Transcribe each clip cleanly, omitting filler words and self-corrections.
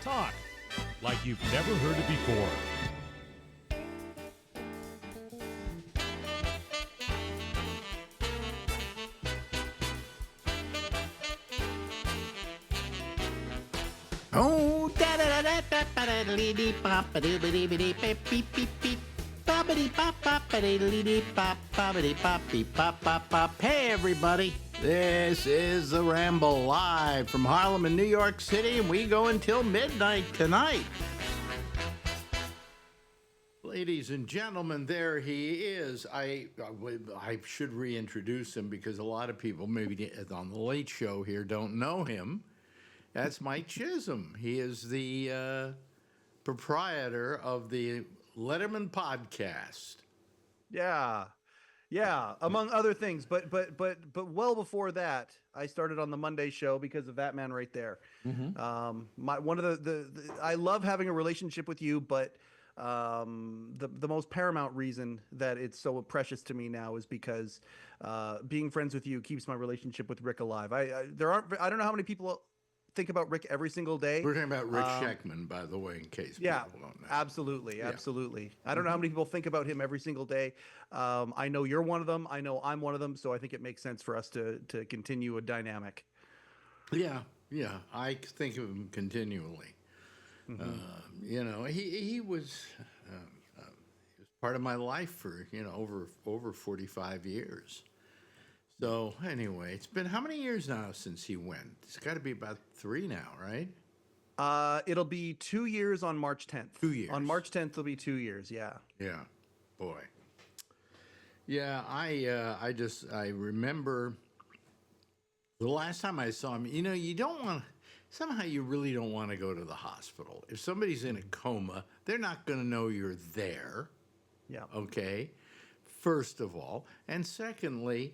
Talk like you've never heard it before. Oh, da da da da da da da da dee pop a dee dee dee beep beep beep beep. Boppity pop pop a dee dee pop boppity pop beep pop pop pop. Hey everybody, this is the Ramble live from Harlem in New York City, and we go until midnight tonight. Ladies and gentlemen, there he is. I should reintroduce him because a lot of people, maybe on the Late Show here, don't know him. That's Mike Chisholm. He is the proprietor of the Letterman podcast. Yeah, among other things, but well before that, I started on the Monday show because of that man right there. One of the I love having a relationship with you, but the most paramount reason that it's so precious to me now is because being friends with you keeps my relationship with Rick alive. I don't know how many people think about Rick every single day. We're talking about Rick Sheckman, by the way, in case people don't know. Absolutely. I don't know how many people think about him every single day. I know you're one of them. I know I'm one of them. So I think it makes sense for us to continue a dynamic. Yeah, I think of him continually. He was part of my life for over 45 years. So anyway, it's been how many years now since he went? It's got to be about 3 now, right? It'll be 2 years on March 10th. 2 years. On March 10th, it'll be 2 years. Yeah. Yeah, boy. Yeah, I remember the last time I saw him. You don't want somehow you really don't want to go to the hospital. If somebody's in a coma, they're not going to know you're there. Yeah. Okay. First of all, and secondly,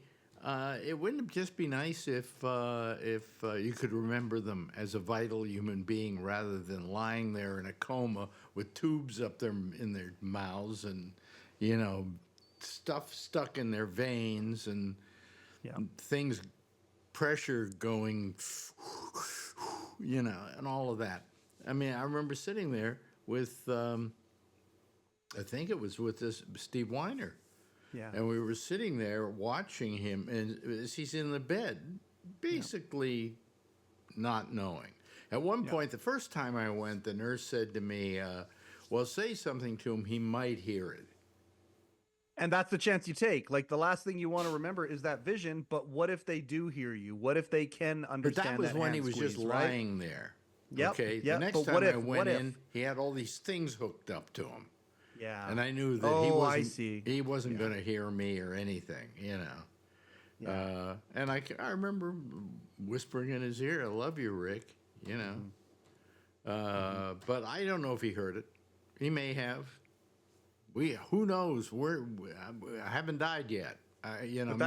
it wouldn't just be nice if you could remember them as a vital human being rather than lying there in a coma with tubes up there in their mouths and stuff stuck in their veins and things, pressure going, and all of that. I mean, I remember sitting there with, I think it was with this Steve Weiner. Yeah. And we were sitting there watching him, and as he's in the bed, basically not knowing. At one point, the first time I went, the nurse said to me, well, say something to him, he might hear it. And that's the chance you take. Like, the last thing you want to remember is that vision, but what if they do hear you? What if they can understand? But that was when he was squeeze, just lying there. Yep. Okay. Yep. The next time I went in, he had all these things hooked up to him. Yeah. And I knew that he wasn't going to hear me or anything, Yeah. And I remember whispering in his ear, I love you, Rick, But I don't know if he heard it. He may have. Who knows? I haven't died yet. But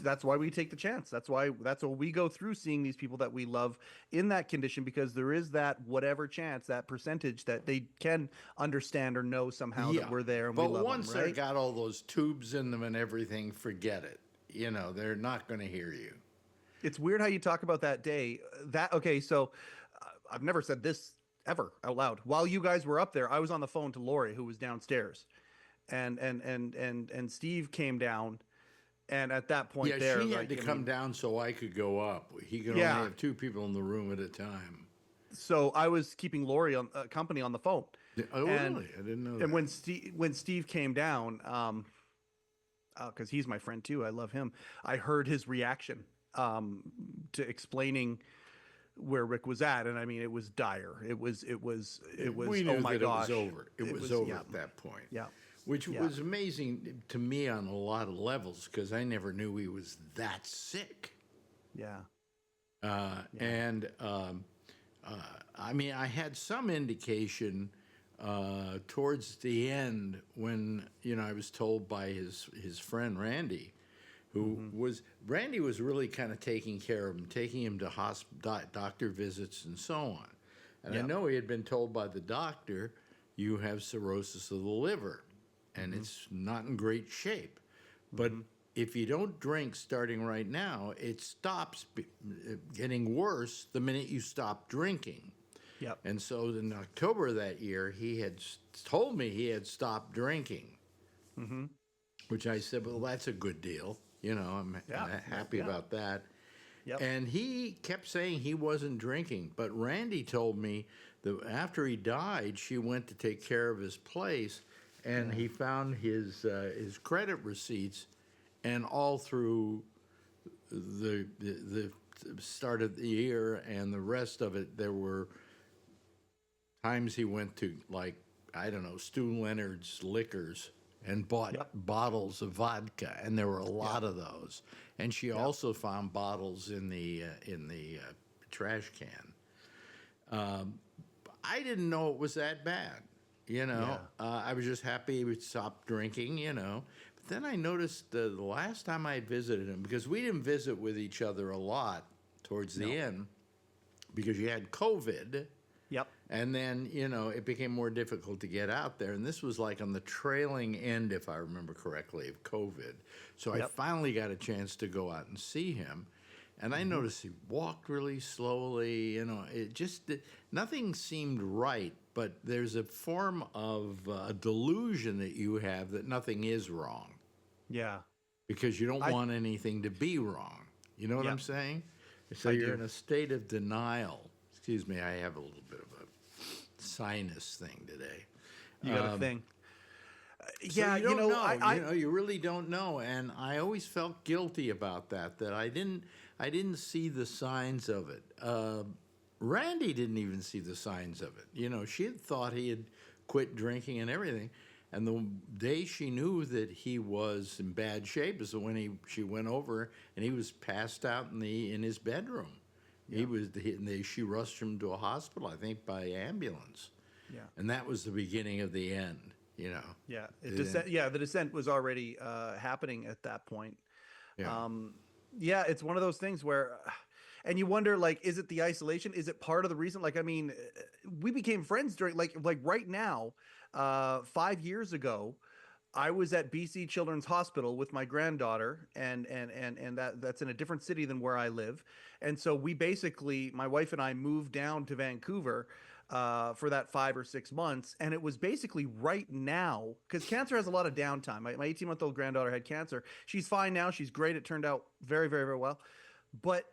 that's why we take the chance. That's why we go through seeing these people that we love in that condition, because there is that whatever chance, that percentage that they can understand or know somehow that we're there and we love them. But once they got all those tubes in them and everything, forget it. They're not going to hear you. It's weird how you talk about that day. So I've never said this ever out loud. While you guys were up there, I was on the phone to Lori, who was downstairs, and Steve came down. And at that point, she had to come down so I could go up. He could only have 2 people in the room at a time. So I was keeping Lori on company on the phone. Oh, really? I didn't know that. And when Steve came down, because he's my friend too, I love him. I heard his reaction to explaining where Rick was at, and I mean, it was dire. It was. We knew oh my that gosh, it was over. It was over at that point. Yeah. Which was amazing to me on a lot of levels, because I never knew he was that sick. Yeah. And I mean, I had some indication towards the end when I was told by his friend Randy, who Randy was really kind of taking care of him, taking him to doctor visits and so on. And I know he had been told by the doctor, you have cirrhosis of the liver. And it's not in great shape. But if you don't drink starting right now, it stops getting worse the minute you stop drinking. Yep. And so in October of that year, he had told me he had stopped drinking, which I said, well, that's a good deal. You know, I'm Yeah. happy Yeah. about that. Yep. And he kept saying he wasn't drinking. But Randy told me that after he died, she went to take care of his place, and he found his credit receipts, and all through the start of the year and the rest of it, there were times he went to, like, I don't know, Stu Leonard's Liquors and bought bottles of vodka, and there were a lot of those. And she also found bottles in the trash can. I didn't know it was that bad, you know. I was just happy he would stop drinking, you know. But then I noticed the last time I visited him, because we didn't visit with each other a lot towards the end, because you had COVID. Yep. And then, you know, it became more difficult to get out there. And this was like on the trailing end, if I remember correctly, of COVID. So I finally got a chance to go out and see him. And I noticed he walked really slowly. You know, nothing seemed right. But there's a form of delusion that you have that nothing is wrong. Yeah. Because you don't want anything to be wrong. You know what I'm saying? So you're in a state of denial. Excuse me, I have a little bit of a sinus thing today. You got a thing. So you don't know. You really don't know, and I always felt guilty about that. That I didn't see the signs of it. Randy didn't even see the signs of it. You know, she had thought he had quit drinking and everything, and the day she knew that he was in bad shape is when she went over and he was passed out in his bedroom. She rushed him to a hospital, I think, by ambulance. Yeah. And that was the beginning of the end, you know. Yeah. The descent was already happening at that point. Yeah. It's one of those things where, and you wonder, like, is it the isolation? Is it part of the reason? Like, I mean, we became friends during, like right now, 5 years ago, I was at BC Children's Hospital with my granddaughter, and that's in a different city than where I live. And so we basically, my wife and I moved down to Vancouver for that 5 or 6 months. And it was basically right now, because cancer has a lot of downtime. My 18-month-old granddaughter had cancer. She's fine now. She's great. It turned out very, very, very well. But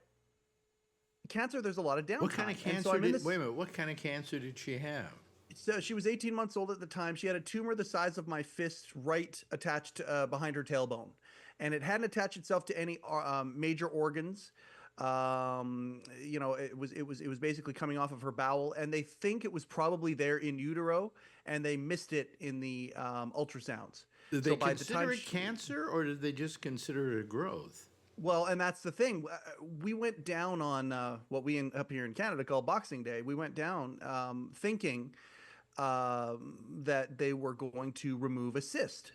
cancer, there's a lot of downtime. What kind of cancer wait a minute, what kind of cancer did she have? So she was 18 months old at the time. She had a tumor the size of my fist right attached behind her tailbone. And it hadn't attached itself to any major organs. You know, it was basically coming off of her bowel. And they think it was probably there in utero. And they missed it in the ultrasounds. Did they consider it cancer, or did they just consider it a growth? Well, and that's the thing. We went down on what we up here in Canada call Boxing Day. We went down thinking that they were going to remove a cyst.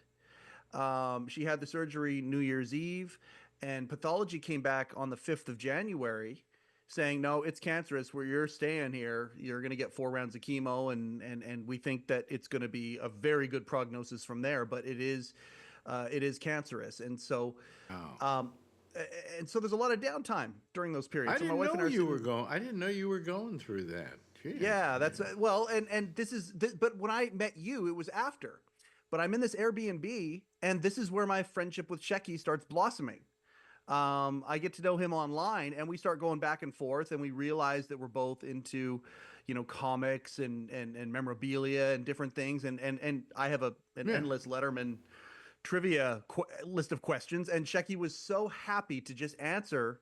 She had the surgery New Year's Eve, and pathology came back on the 5th of January saying, no, it's cancerous. Where you're staying here, you're going to get 4 rounds of chemo, and we think that it's going to be a very good prognosis from there, but it is cancerous. And so, and so there's a lot of downtime during those periods. I didn't know you were going through that. Jeez. Yeah, that's well, and this is, but when I met you, it was after. But I'm in this Airbnb, and this is where my friendship with Shecky starts blossoming. I get to know him online, and we start going back and forth, and we realize that we're both into, you know, comics and memorabilia and different things, and I have an endless Letterman trivia list of questions, and Shecky was so happy to just answer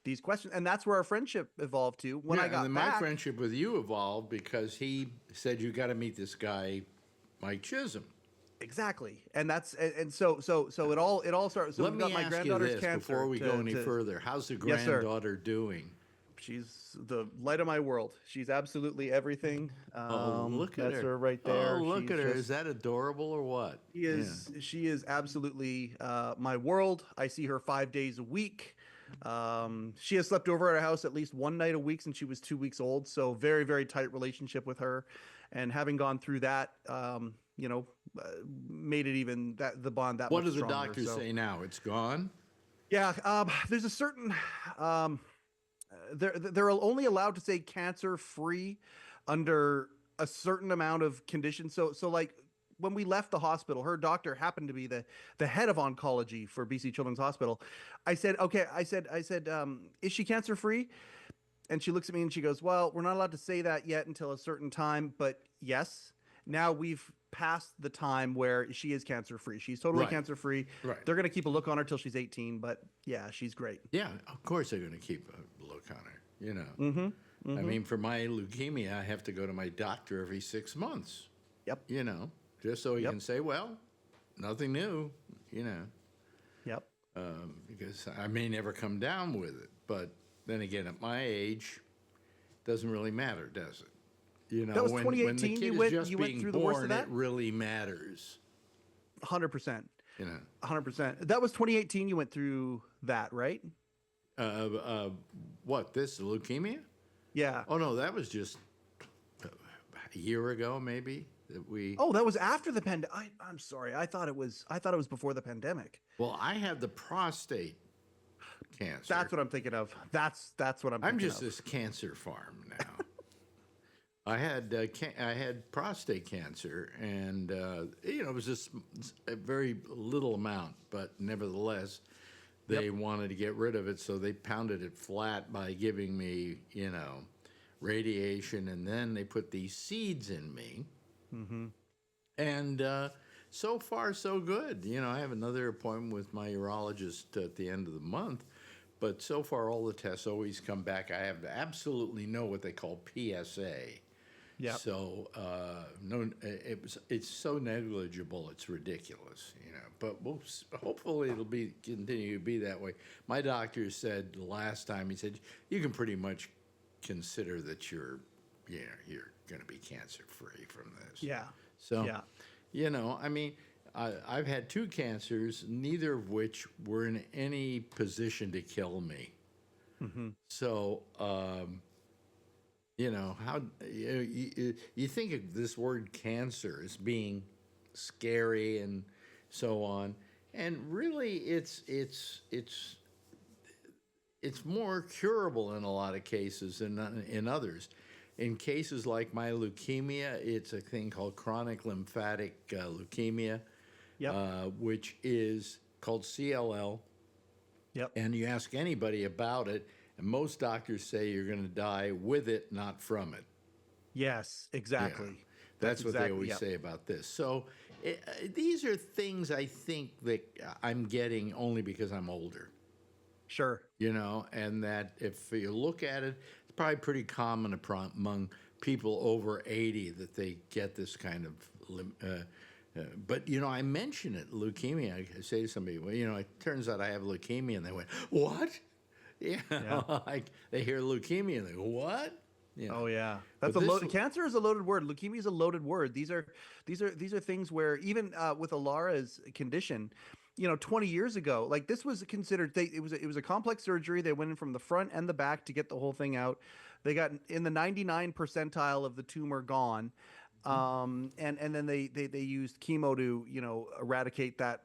these questions, and that's where our friendship evolved to. When I got back, my friendship with you evolved because he said, you got to meet this guy, Mike Chisholm. Exactly, and that's and so it all started. So let me ask you this before we go any further. How's the granddaughter doing? She's the light of my world. She's absolutely everything. Look at her. That's her right there. Oh, look at her. Is that adorable or what? She is. Yeah. She is absolutely my world. I see her 5 days a week. She has slept over at our house at least one night a week since she was 2 weeks old. So very, very tight relationship with her. And having gone through that, you know, made it even the bond that much stronger. What do the doctors say now? It's gone? Yeah. There's a certain... They're only allowed to say cancer free under a certain amount of conditions. So like when we left the hospital, her doctor happened to be the head of oncology for BC Children's Hospital. I said, okay, I said, is she cancer free? And she looks at me and she goes, well, we're not allowed to say that yet until a certain time, but yes, now we've passed the time where she is cancer free. She's totally Right. cancer free. Right. They're going to keep a look on her till she's 18, but yeah, she's great. Yeah, of course they're going to keep a look on her. You know. I mean, for my leukemia, I have to go to my doctor every 6 months. Yep. You know, just so he Yep. can say, well, nothing new. You know. Yep. Because I may never come down with it. But then again, at my age, doesn't really matter, does it? You know, That was when 2018, the kid you is went- just you went being through the worst of born, that? it really matters. 100%. You know, 100%. That was 2018. You went through that, right? what, this leukemia? Yeah. Oh no, that was just a year ago, maybe that we. Oh, that was after the pandemic. I'm sorry. I thought it was before the pandemic. Well, I had the prostate cancer. That's what I'm thinking of. That's what I'm I'm thinking just of. this cancer farm now. I had prostate cancer, and you know, it was just a very little amount, but nevertheless, they wanted to get rid of it, so they pounded it flat by giving me, you know, radiation, and then they put these seeds in me, and so far so good. You know, I have another appointment with my urologist at the end of the month, but so far all the tests always come back. I have absolutely no what they call PSA. Yep. So no, it's so negligible, it's ridiculous, you know. But hopefully it'll continue to be that way. My doctor said last time, he said you can pretty much consider that you're going to be cancer free from this. Yeah. So, Yeah. you know, I mean, I've had 2 cancers, neither of which were in any position to kill me. So. You know, how you think of this word cancer as being scary and so on, and really it's more curable in a lot of cases than in others. In cases like my leukemia, it's a thing called chronic lymphatic leukemia, which is called CLL. Yep. And you ask anybody about it, and most doctors say you're going to die with it, not from it. Yes, exactly. Yeah. That's what they always say about this. So these are things I think that I'm getting only because I'm older. Sure. You know, and that if you look at it, it's probably pretty common among people over 80 that they get this kind of. But, you know, I mention it, leukemia. I say to somebody, well, you know, it turns out I have leukemia. And they went, what? Yeah. Like they hear leukemia and they go, what? You know. Oh yeah, that's But a this- loaded. Cancer is a loaded word. Leukemia is a loaded word. These are things where even with Alara's condition, you know, 20 years ago, like this was considered. It was a complex surgery. They went in from the front and the back to get the whole thing out. They got in the 99 percentile of the tumor gone. And then they used chemo to, you know, eradicate that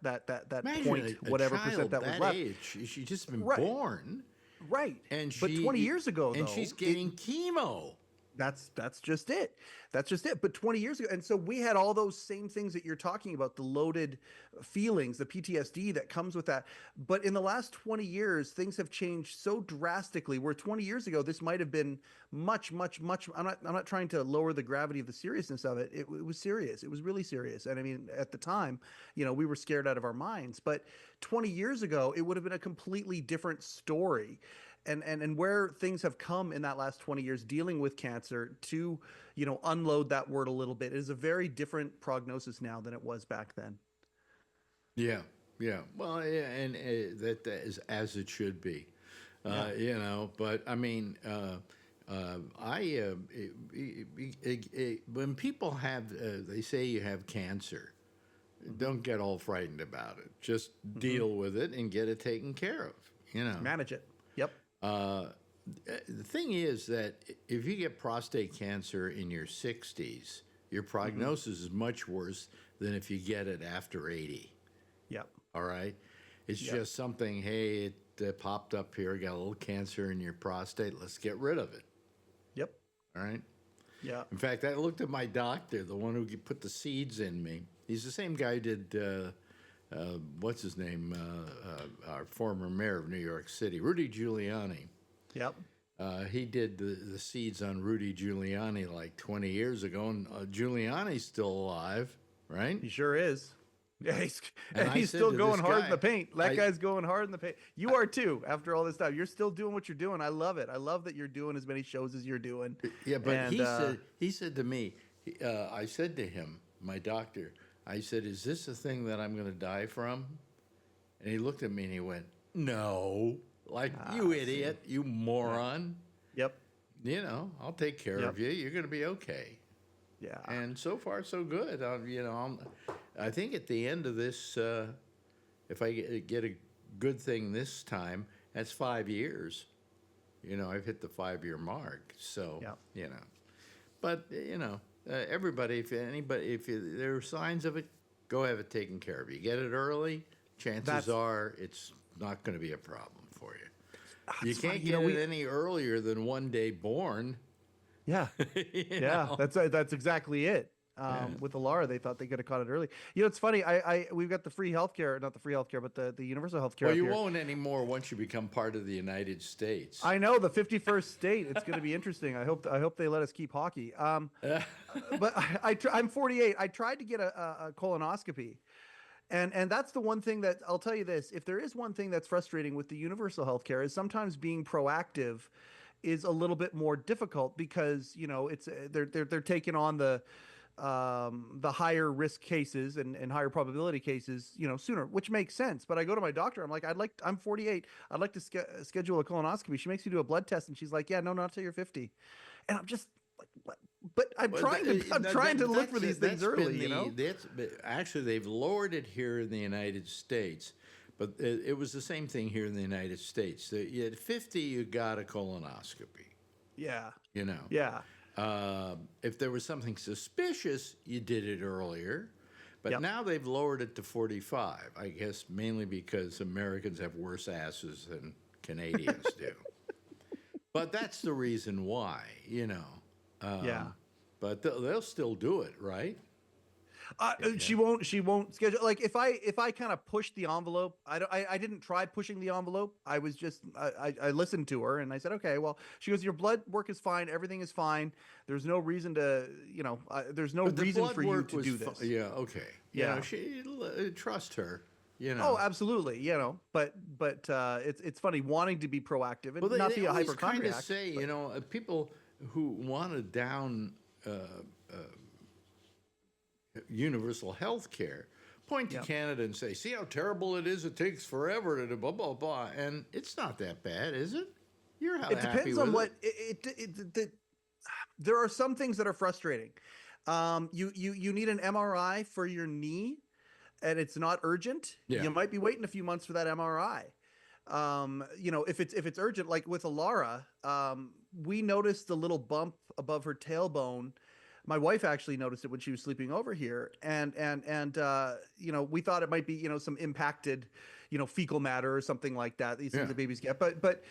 Imagine point, a whatever child percent that was that left. age. She's just been Right. born. Right. And but 20 years ago, and though, she's getting chemo. That's just it. That's just it. But 20 years ago, and so we had all those same things that you're talking about, the loaded feelings, the PTSD that comes with that. But in the last 20 years, things have changed so drastically. Where 20 years ago, this might have been much. I'm not trying to lower the gravity of the seriousness of it. It was serious. It was really serious. And I mean, at the time, you know, we were scared out of our minds. But 20 years ago, it would have been a completely different story. And where things have come in that last 20 years dealing with cancer to, you know, unload that word a little bit, it is a very different prognosis now than it was back then. Yeah. Well, yeah, and that is as it should be. You know, but I mean, when people have, they say you have cancer, don't get all frightened about it. Just deal with it and get it taken care of. You know, Manage it. Yep. the thing is that if you get prostate cancer in your 60s, your prognosis is much worse than if you get it after 80. Yep. All right? It's just something, hey, it popped up here, got a little cancer in your prostate, let's get rid of it. Yep. All right? Yeah. In fact, I looked at my doctor, the one who put the seeds in me. He's the same guy who did, what's his name, our former mayor of New York City, Rudy Giuliani. Yep. He did the seeds on Rudy Giuliani like 20 years ago, and Giuliani's still alive, right? He sure is. Yeah, And he's I said still to going this hard in guy, the paint. That guy's going hard in the paint. You are too. After all this time, you're still doing what you're doing. I love it. I love that you're doing as many shows as you're doing. Yeah, but And, he said to me, I said to him, my doctor, I said, "Is this the thing that I'm going to die from?" And he looked at me and he went, "No, like you idiot, you moron. Yep. You know, I'll take care of you. You're going to be okay." Yeah. And so far, so good. You know, I think at the end of this, if I get a good thing this time, that's 5 years. You know, I've hit the 5-year mark. So, you know, but you know, everybody, if there are signs of it, go have it taken care of. You get it early, chances are it's not going to be a problem for you. You can't get it any earlier than 1 day born. Yeah. Yeah. That's exactly it. With Alara, they thought they could have caught it early. You know, it's funny. We've got the free healthcare, not the free healthcare, but the universal healthcare. Well, you won't anymore once you become part of the United States. I know, the 51st state. It's going to be interesting. I hope they let us keep hockey. But I'm 48. I tried to get a colonoscopy. And that's the one thing that I'll tell you this. If there is one thing that's frustrating with the universal healthcare, is sometimes being proactive is a little bit more difficult, because, you know, it's they're taking on the higher risk cases and higher probability cases, you know, sooner, which makes sense. But I go to my doctor, I'm like, I'm 48. I'd like to schedule a colonoscopy. She makes me do a blood test, and she's like, yeah, no, not till you're 50. And I'm just like, what? But I'm trying to look for these things early, you know? Actually, they've lowered it here in the United States, but it was the same thing here in the United States. At 50, you got a colonoscopy. Yeah. You know? Yeah. If there was something suspicious, you did it earlier. But now they've lowered it to 45, I guess mainly because Americans have worse asses than Canadians do. But that's the reason why, you know. But they'll still do it, right? She won't schedule. Like if I kind of push the envelope, I didn't try pushing the envelope. I was just, I listened to her and I said, okay, well, she goes, your blood work is fine. Everything is fine. There's no reason to, you know, there's no reason for you to do this. Yeah. Okay. Yeah. You know, trust her. You know. Oh, absolutely. You know, but it's funny wanting to be proactive and not be a hypochondriac. Kind of say, you know, people who want to down universal health care point to Canada and say, see how terrible it is, it takes forever to blah blah blah, and it's not that bad, is it? It depends on what there are some things that are frustrating. You need an MRI for your knee, and it's not urgent. You might be waiting a few months for that MRI. You know, if it's urgent, like with Alara, we noticed a little bump above her tailbone. My wife actually noticed it when she was sleeping over here, and you know, we thought it might be, you know, some impacted, you know, fecal matter or something like that. These things that babies get, but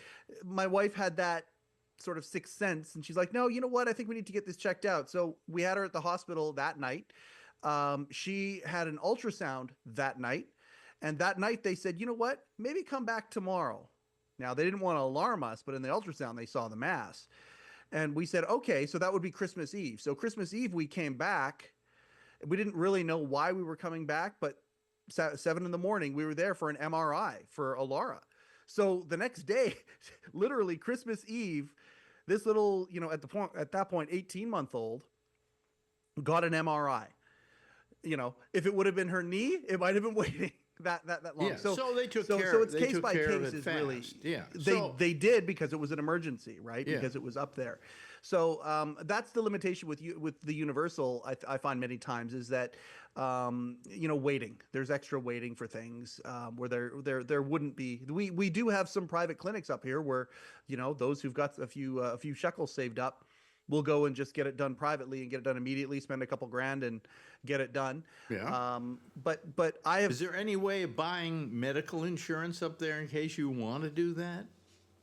my wife had that sort of sixth sense, and she's like, no, you know what? I think we need to get this checked out. So we had her at the hospital that night. She had an ultrasound that night, and that night they said, you know what? Maybe come back tomorrow. Now they didn't want to alarm us, but in the ultrasound they saw the mass. And we said, okay, so that would be Christmas Eve. So Christmas Eve, we came back. We didn't really know why we were coming back, but 7 in the morning, we were there for an MRI for Alara. So the next day, literally Christmas Eve, this little, you know, at that point, 18-month-old got an MRI. You know, if it would have been her knee, it might have been waiting that long. Yeah. So they took care. So it's they case took by care case of it is fast. really. Yeah. They did, because it was an emergency, right? Yeah. Because it was up there. So that's the limitation with the universal. I find many times is that you know, waiting. There's extra waiting for things where there wouldn't be. We do have some private clinics up here where, you know, those who've got a few shekels saved up will go and just get it done privately and get it done immediately, spend a couple grand and get it done. Yeah. But I have. Is there any way of buying medical insurance up there in case you want to do that?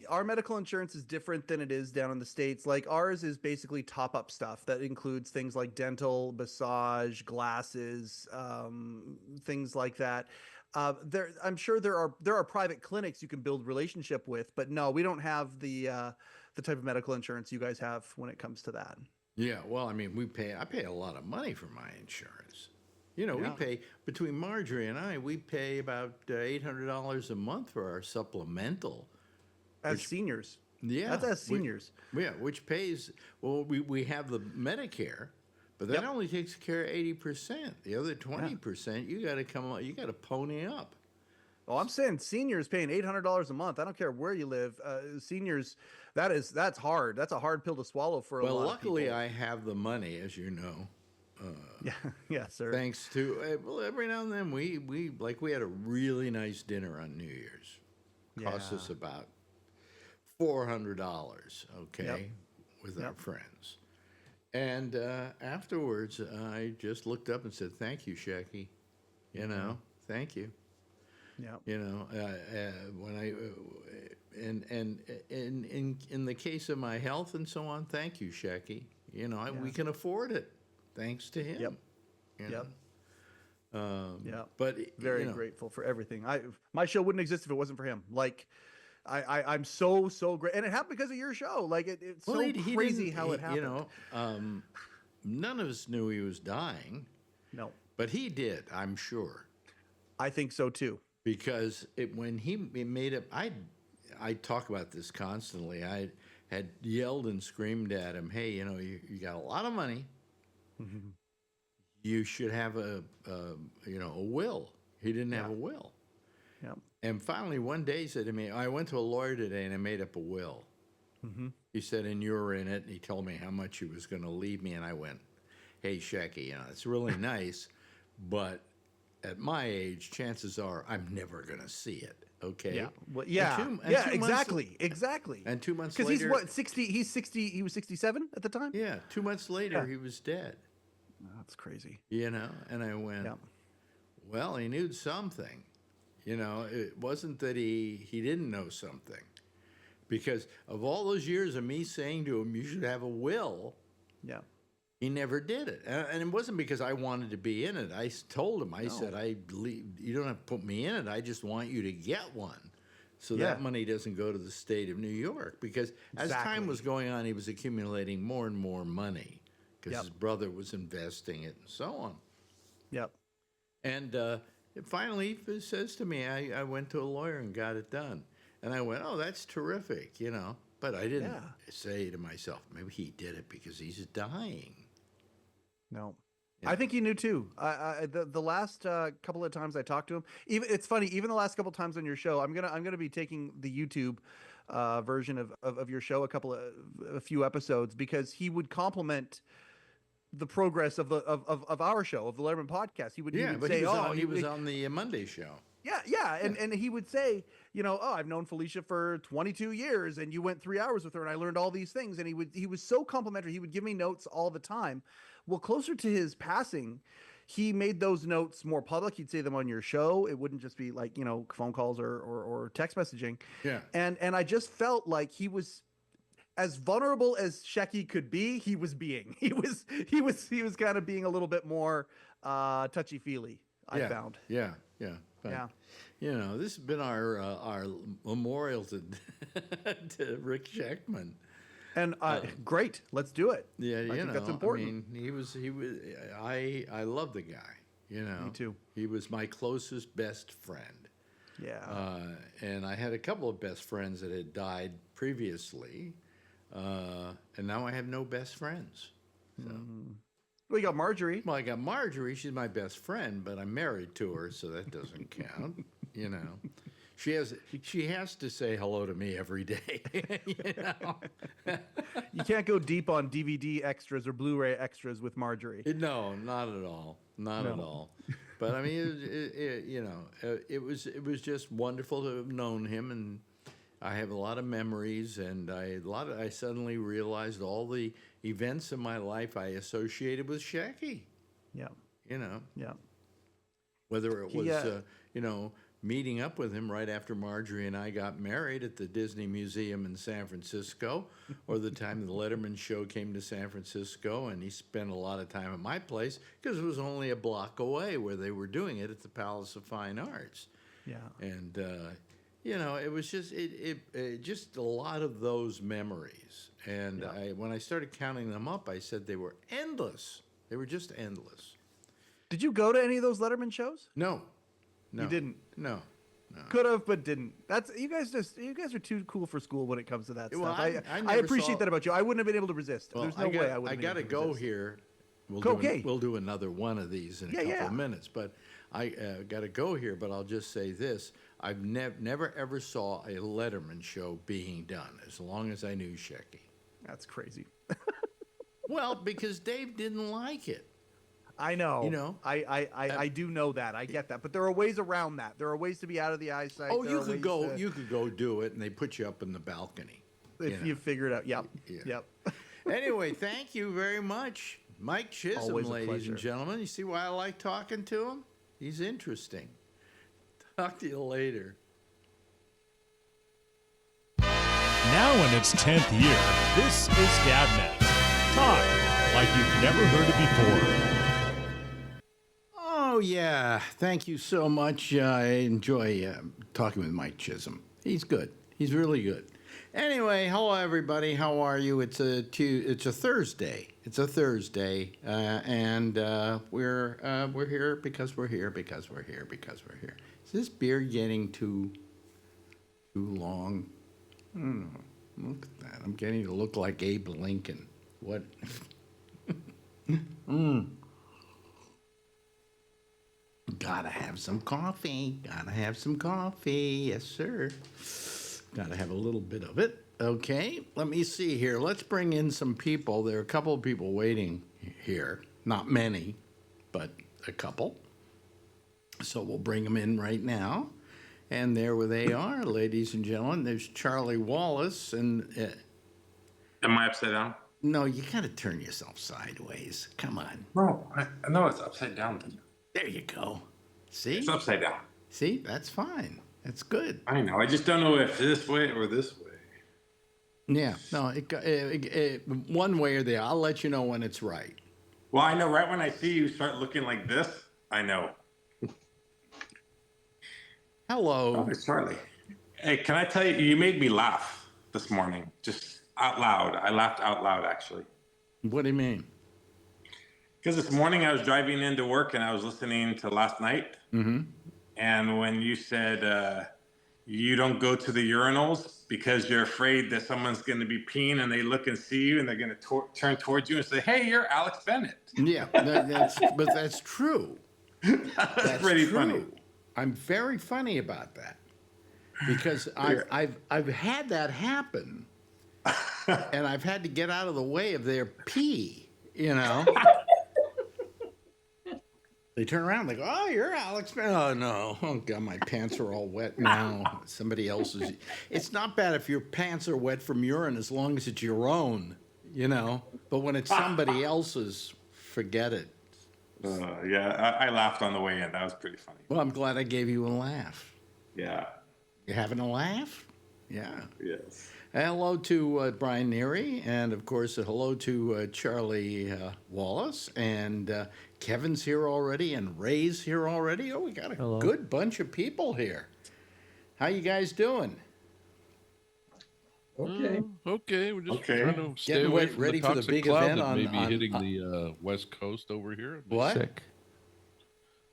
our medical insurance is different than it is down in the States. Like ours is basically top up stuff that includes things like dental, massage, glasses, things like that. I'm sure there are private clinics you can build relationship with, but no, we don't have the type of medical insurance you guys have when it comes to that. Yeah, well, I mean, I pay a lot of money for my insurance. You know, we Yeah. pay, between Marjorie and I, we pay about $800 a month for our supplemental. As seniors. Yeah. That's as seniors. Yeah, which pays, well, we have the Medicare, but that Yep. only takes care of 80%. The other 20%, you got to you got to pony up. Oh, I'm saying seniors paying $800 a month. I don't care where you live. Seniors, that's hard. That's a hard pill to swallow for a Well, lot of luckily, people. I have the money, as you know. Yeah, yeah, sir. Thanks to, well, every now and then we had a really nice dinner on New Year's. Cost us about $400, okay, Yep. with our Yep. friends. And afterwards, I just looked up and said, "Thank you, Shecky. You know, thank you." Yeah. You know, when I and in the case of my health and so on, thank you, Shecky. You know, we can afford it, thanks to him. Yep. You Yep. know? Yeah. But Very you know, grateful for everything. My show wouldn't exist if it wasn't for him. Like I'm so great, and it happened because of your show. Like it's well, so he crazy didn't- how it happened. You know, none of us knew he was dying, No, but he did, I'm sure. I think so too. Because when he made up, I talk about this constantly. I had yelled and screamed at him, "Hey, you know, you got a lot of money. You should have a will." He didn't have a will. Yeah. And finally, one day he said to me, "I went to a lawyer today and I made up a will." He said, "And you're in it." And he told me how much he was going to leave me, and I went, "Hey, Shecky, you know, it's really nice, but at my age, chances are I'm never going to see it." Okay. Yeah. Well, yeah. And Yeah. 2 months Exactly. Exactly. And 2 months Because later, he's what 60. He's 60. He was 67 at the time. yeah, 2 months later, Yeah. he was dead. That's crazy. You know, and I went, Yeah. well, he knew something. You know, it wasn't that he didn't know something, because of all those years of me saying to him, "You should have a will," Yeah. he never did it. And it wasn't because I wanted to be in it. I told him, I said, "You don't have to put me in it. I just want you to get one, so that money doesn't go to the state of New York." Because as time was going on, he was accumulating more and more money because his brother was investing it and so on. Yep. And finally, he says to me, I went to a lawyer and got it done. And I went, "Oh, that's terrific," you know. But I didn't say to myself, maybe he did it because he's dying. No. Yeah. I think he knew too. The last couple of times I talked to him, it's funny. Even the last couple of times on your show, I'm gonna be taking the YouTube version of your show, a few episodes, because he would compliment the progress of our show, of the Letterman podcast. He would But say, he was on the Monday show. Yeah, and he would say, you know, "Oh, I've known Felicia for 22 years, and you went 3 hours with her, and I learned all these things." And he was so complimentary. He would give me notes all the time. Well, closer to his passing, he made those notes more public. He'd say them on your show. It wouldn't just be like, you know, phone calls or text messaging. Yeah. And I just felt like he was as vulnerable as Shecky could be. He was being. He was kind of being a little bit more touchy feely. I found. Yeah. But, Yeah. you know, this has been our memorial to to Rick Sheckman. And great, let's do it. Yeah, I think that's important. I mean, I love the guy. You know, Me too. He was my closest best friend. Yeah. And I had a couple of best friends that had died previously, and now I have no best friends. So. Well, you got Marjorie. Well, I got Marjorie. She's my best friend, but I'm married to her, so that doesn't count. You know, she has to say hello to me every day. You know, You can't go deep on DVD extras or Blu-ray extras with Marjorie. no, not at all, not at all. But I mean, it was just wonderful to have known him, and I have a lot of memories, and I suddenly realized all the events in my life I associated with Shecky. Yeah. You know. Yeah. Whether it was, meeting up with him right after Marjorie and I got married at the Disney Museum in San Francisco, or the time the Letterman show came to San Francisco, and he spent a lot of time at my place because it was only a block away where they were doing it at the Palace of Fine Arts. Yeah. And it was just a lot of those memories. And when I started counting them up, I said they were endless. They were just endless. Did you go to any of those Letterman shows? No. You didn't. No. Could have, but didn't. That's you guys are too cool for school when it comes to that Well, stuff. I I never appreciate saw- that about you. I wouldn't have been able to resist. Well, There's no way I would. I got to go here. Okay. We'll do another one of these in a couple yeah. of minutes. But I got to go here. But I'll just say this: I've never ever saw a Letterman show being done as long as I knew Shecky. That's crazy. Well, because Dave didn't like it. I know. You know? I do know that. I get that. But there are ways around that. There are ways to be out of the eyesight. Oh, There you are could ways go. to- You could go do it, and they put you up in the balcony. if you figure it out. Yep. Yeah. Yep. Anyway, thank you very much, Mike Chisholm, Always a ladies pleasure. and gentlemen. You see why I like talking to him? He's interesting. Talk to you later. Now in its 10th year, this is GabNet. Talk like you've never heard it before. Oh, yeah. Thank you so much. I enjoy talking with Mike Chisholm. He's good. He's really good. Anyway, hello, everybody. How are you? It's a Thursday. It's a Thursday, and we're here because we're here because we're here because we're here. Is this beer getting too long? I don't know. Look at that. I'm getting to look like Abe Lincoln. What? Gotta have some coffee. Gotta have some coffee. Yes, sir. Gotta have a little bit of it. Okay, let me see here. Let's bring in some people. There are a couple of people waiting here. Not many, but a couple. So we'll bring them in right now. And there they are, ladies and gentlemen. There's Charlie Wallace and... Am I upside down? no, you gotta turn yourself sideways. Come on. No, I know it's upside down. There you go. See? It's upside down. See? That's fine. That's good. I know. I just don't know if this way or this way. Yeah. No, one way or the other. I'll let you know when it's right. Well, I know right when I see you start looking like this, I know. Hello. Oh, it's Charlie. Hey, can I tell you, you made me laugh this morning, just out loud. I laughed out loud, actually. What do you mean? Because this morning I was driving into work and I was listening to last night. Mm-hmm. And when you said you don't go to the urinals because you're afraid that someone's going to be peeing and they look and see you and they're going to turn towards you and say, "Hey, you're Alex Bennett." Yeah, but that's true. That's pretty true. funny. I'm very funny about that because I've had that happen, and I've had to get out of the way of their pee. You know. They turn around, they go, "Oh, you're Alex." Oh, no. Oh, God, my pants are all wet now. Somebody else's. It's not bad if your pants are wet from urine as long as it's your own, you know. But when it's somebody else's, forget it. Yeah, I laughed on the way in. That was pretty funny. Well, I'm glad I gave you a laugh. Yeah. You having a laugh? Yeah. Yes. Hello to Brian Neary, and of course, hello to Charlie Wallace, and Kevin's here already, and Ray's here already. Oh, we got a good bunch of people here. How you guys doing? Okay. Okay, we're just Okay. trying to stay Getting away from ready the for the toxic big cloud event that on- may be on- hitting the West Coast over here. What? Sick.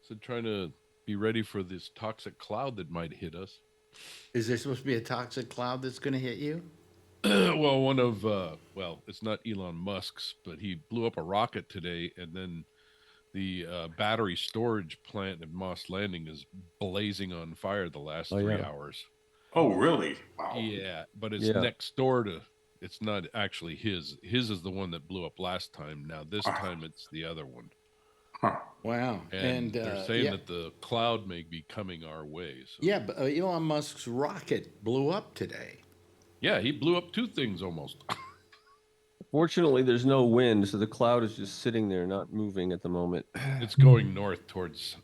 So trying to be ready for this toxic cloud that might hit us. Is there supposed to be a toxic cloud that's going to hit you? Well, one of it's not Elon Musk's, but he blew up a rocket today, and then the battery storage plant at Moss Landing is blazing on fire the last 3 hours. Oh, really? Wow. Yeah, but it's Yeah. next door to. It's not actually his. His is the one that blew up last time. Now this time it's the other one. Huh. Wow. And they're saying yeah, that the cloud may be coming our way. So. yeah, but Elon Musk's rocket blew up today. Yeah, he blew up two things almost. Fortunately, there's no wind, so the cloud is just sitting there, not moving at the moment. It's going north towards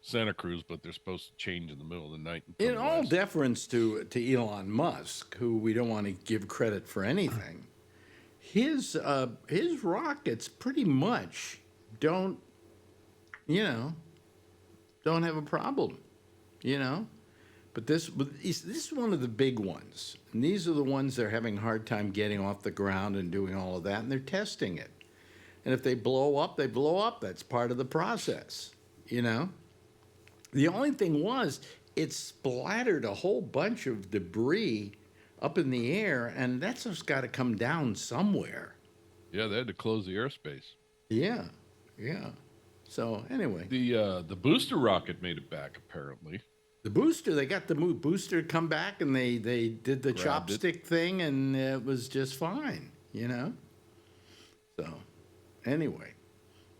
Santa Cruz, but they're supposed to change in the middle of the night. And In come all west. deference to Elon Musk, who we don't want to give credit for anything, his rockets pretty much don't have a problem, But this is one of the big ones, and these are the ones they're having a hard time getting off the ground and doing all of that, and they're testing it. And if they blow up, they blow up. That's part of the process, The only thing was, it splattered a whole bunch of debris up in the air, and that's just got to come down somewhere. Yeah, they had to close the airspace. Yeah. So anyway, The booster rocket made it back apparently. the booster, they got the booster come back, and they did the Grabbed it. chopstick thing, and it was just fine, So anyway,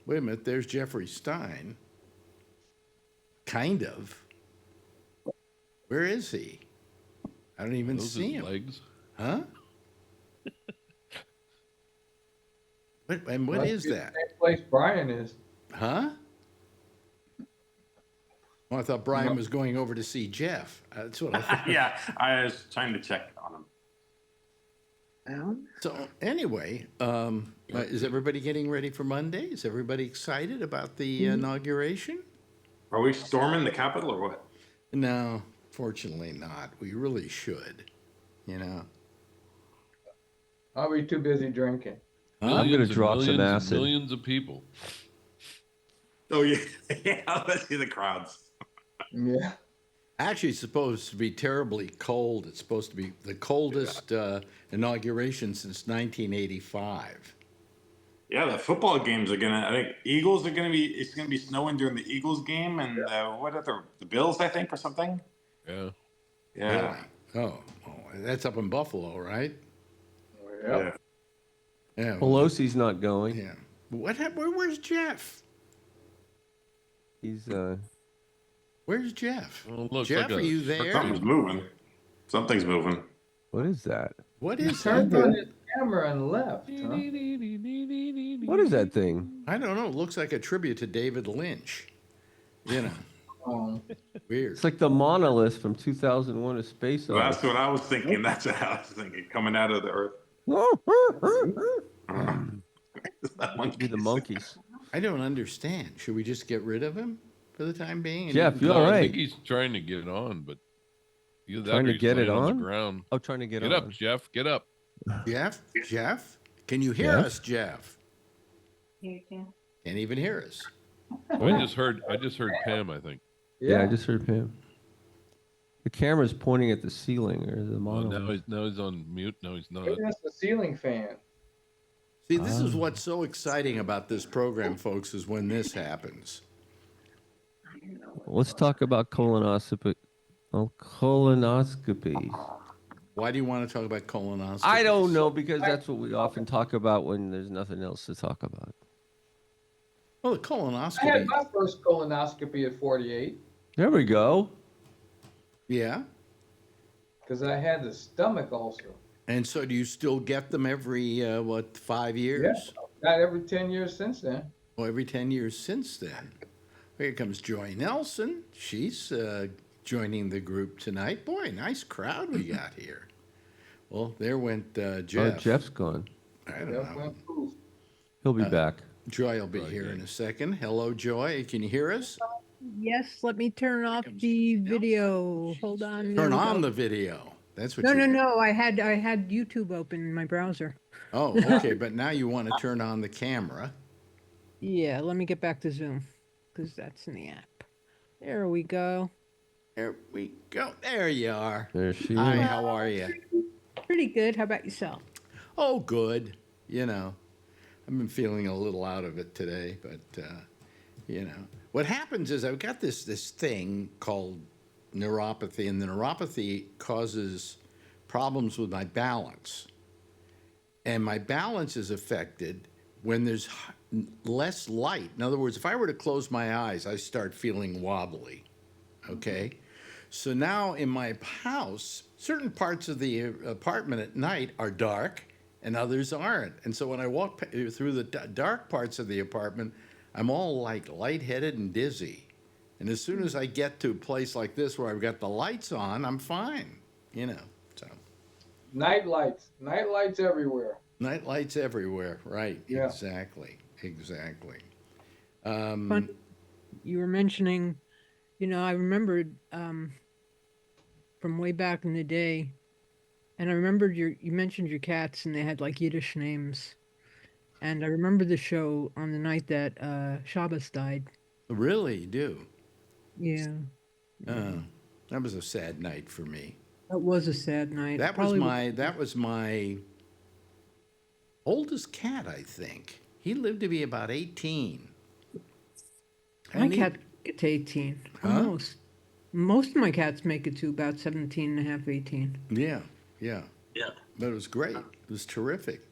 wait a minute, there's Jeffrey Stein. Kind of. Where is he? I don't even Those see his him. legs. Huh? What is that? Same place Brian is. Huh? Oh, I thought Brian was going over to see Jeff. That's what I thought. Yeah, I was trying to check on him. So anyway, is everybody getting ready for Monday? Is everybody excited about the inauguration? Are we storming the Capitol or what? No, fortunately not. We really should, I'll be too busy drinking. I'm gonna Millions and drop some millions and acid. Millions of people. Oh yeah, yeah. Let's see the crowds. Yeah. Actually, it's supposed to be terribly cold. It's supposed to be the coldest inauguration since 1985. Yeah, the football games are gonna. I think Eagles are gonna be. It's gonna be snowing during the Eagles game, and what are the Bills? I think or something. Yeah. Yeah. Really? Oh, that's up in Buffalo, right? Yep. Yeah. Pelosi's not going. Yeah. Where's Jeff? He's Where's Jeff? Well, it looks Jeff, like are you there? Something's moving. Something's moving. what is that? What is Turned that? on his camera and left. Huh? What is that thing? I don't know. It looks like a tribute to David Lynch. Weird. It's like the monolith from 2001: A Space So that's Odyssey. what I was thinking. That's what I was thinking. Coming out of the earth. Must be the monkeys. I don't understand. Should we just get rid of him for the time being? and Jeff, he can you go- all I right? think he's trying to get on, but either that Trying or to he's get it laying on? the ground. Oh, trying to get Get on. up, Jeff. Get up. Jeff? Can you hear Jeff? us, Jeff? Can't even hear us. I just heard Pam. I think. Yeah, I just heard Pam. The camera's pointing at the ceiling or the Well, monolith. now he's on mute. No, he's not. Maybe that's the ceiling fan. See, this is what's so exciting about this program, folks, is when this happens. Let's talk about colonoscopy. Oh, colonoscopy. Why do you want to talk about colonoscopy? I don't know, because that's what we often talk about when there's nothing else to talk about. Well, the I had colonoscopy. my first colonoscopy at 48 There we go. Yeah. because I had the stomach ulcer. And so do you still get them every, 5 years? Not every 10 years since then. Oh, every 10 years since then. Here comes Joy Nelson. She's joining the group tonight. Boy, nice crowd we got here. Well, there went Jeff. Oh, Jeff's gone. I don't Jeff know. went poof. He'll be back. Joy will be here in a second. Hello, Joy. Can you hear us? Yes, let me turn off the video. Hold on. Turn on the video. That's what No, you no, no. I had YouTube open in my browser. Oh, okay. But now you want to turn on the camera. Yeah, let me get back to Zoom because that's in the app. There we go. There we go. There you are. There she Hi, is. how are you? Pretty good. How about yourself? Oh, good. I've been feeling a little out of it today, but what happens is I've got this thing called neuropathy, and the neuropathy causes problems with my balance, and my balance is affected when there's less light. In other words, if I were to close my eyes, I start feeling wobbly. Okay. So now in my house, certain parts of the apartment at night are dark and others aren't. And so when I walk through the dark parts of the apartment, I'm all like lightheaded and dizzy. And as soon as I get to a place like this where I've got the lights on, I'm fine, so. Night lights everywhere. Night lights everywhere, right, Yeah. exactly. Fun. You were mentioning, I remembered from way back in the day, and I remembered you mentioned your cats, and they had like Yiddish names. And I remember the show on the night that Shabbos died. Really, you do? Yeah, That was a sad night for me. that was a sad night. That was my oldest cat, I think. He lived to be about 18. My And he- cat get to 18, almost. Most of my cats make it to about 17 and a half, 18. Yeah. But it was great. It was terrific.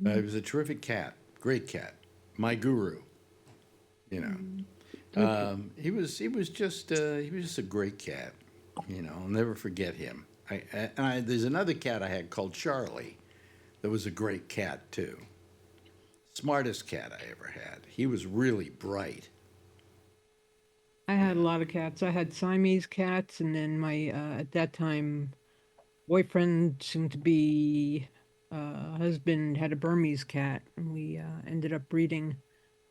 It was a terrific cat. Great cat. My guru. He was just a great cat. I'll never forget him. There's another cat I had called Charlie that was a great cat too. Smartest cat I ever had. He was really bright. I had a lot of cats. I had Siamese cats, and then my, at that time, boyfriend, soon to be husband, had a Burmese cat, and we ended up breeding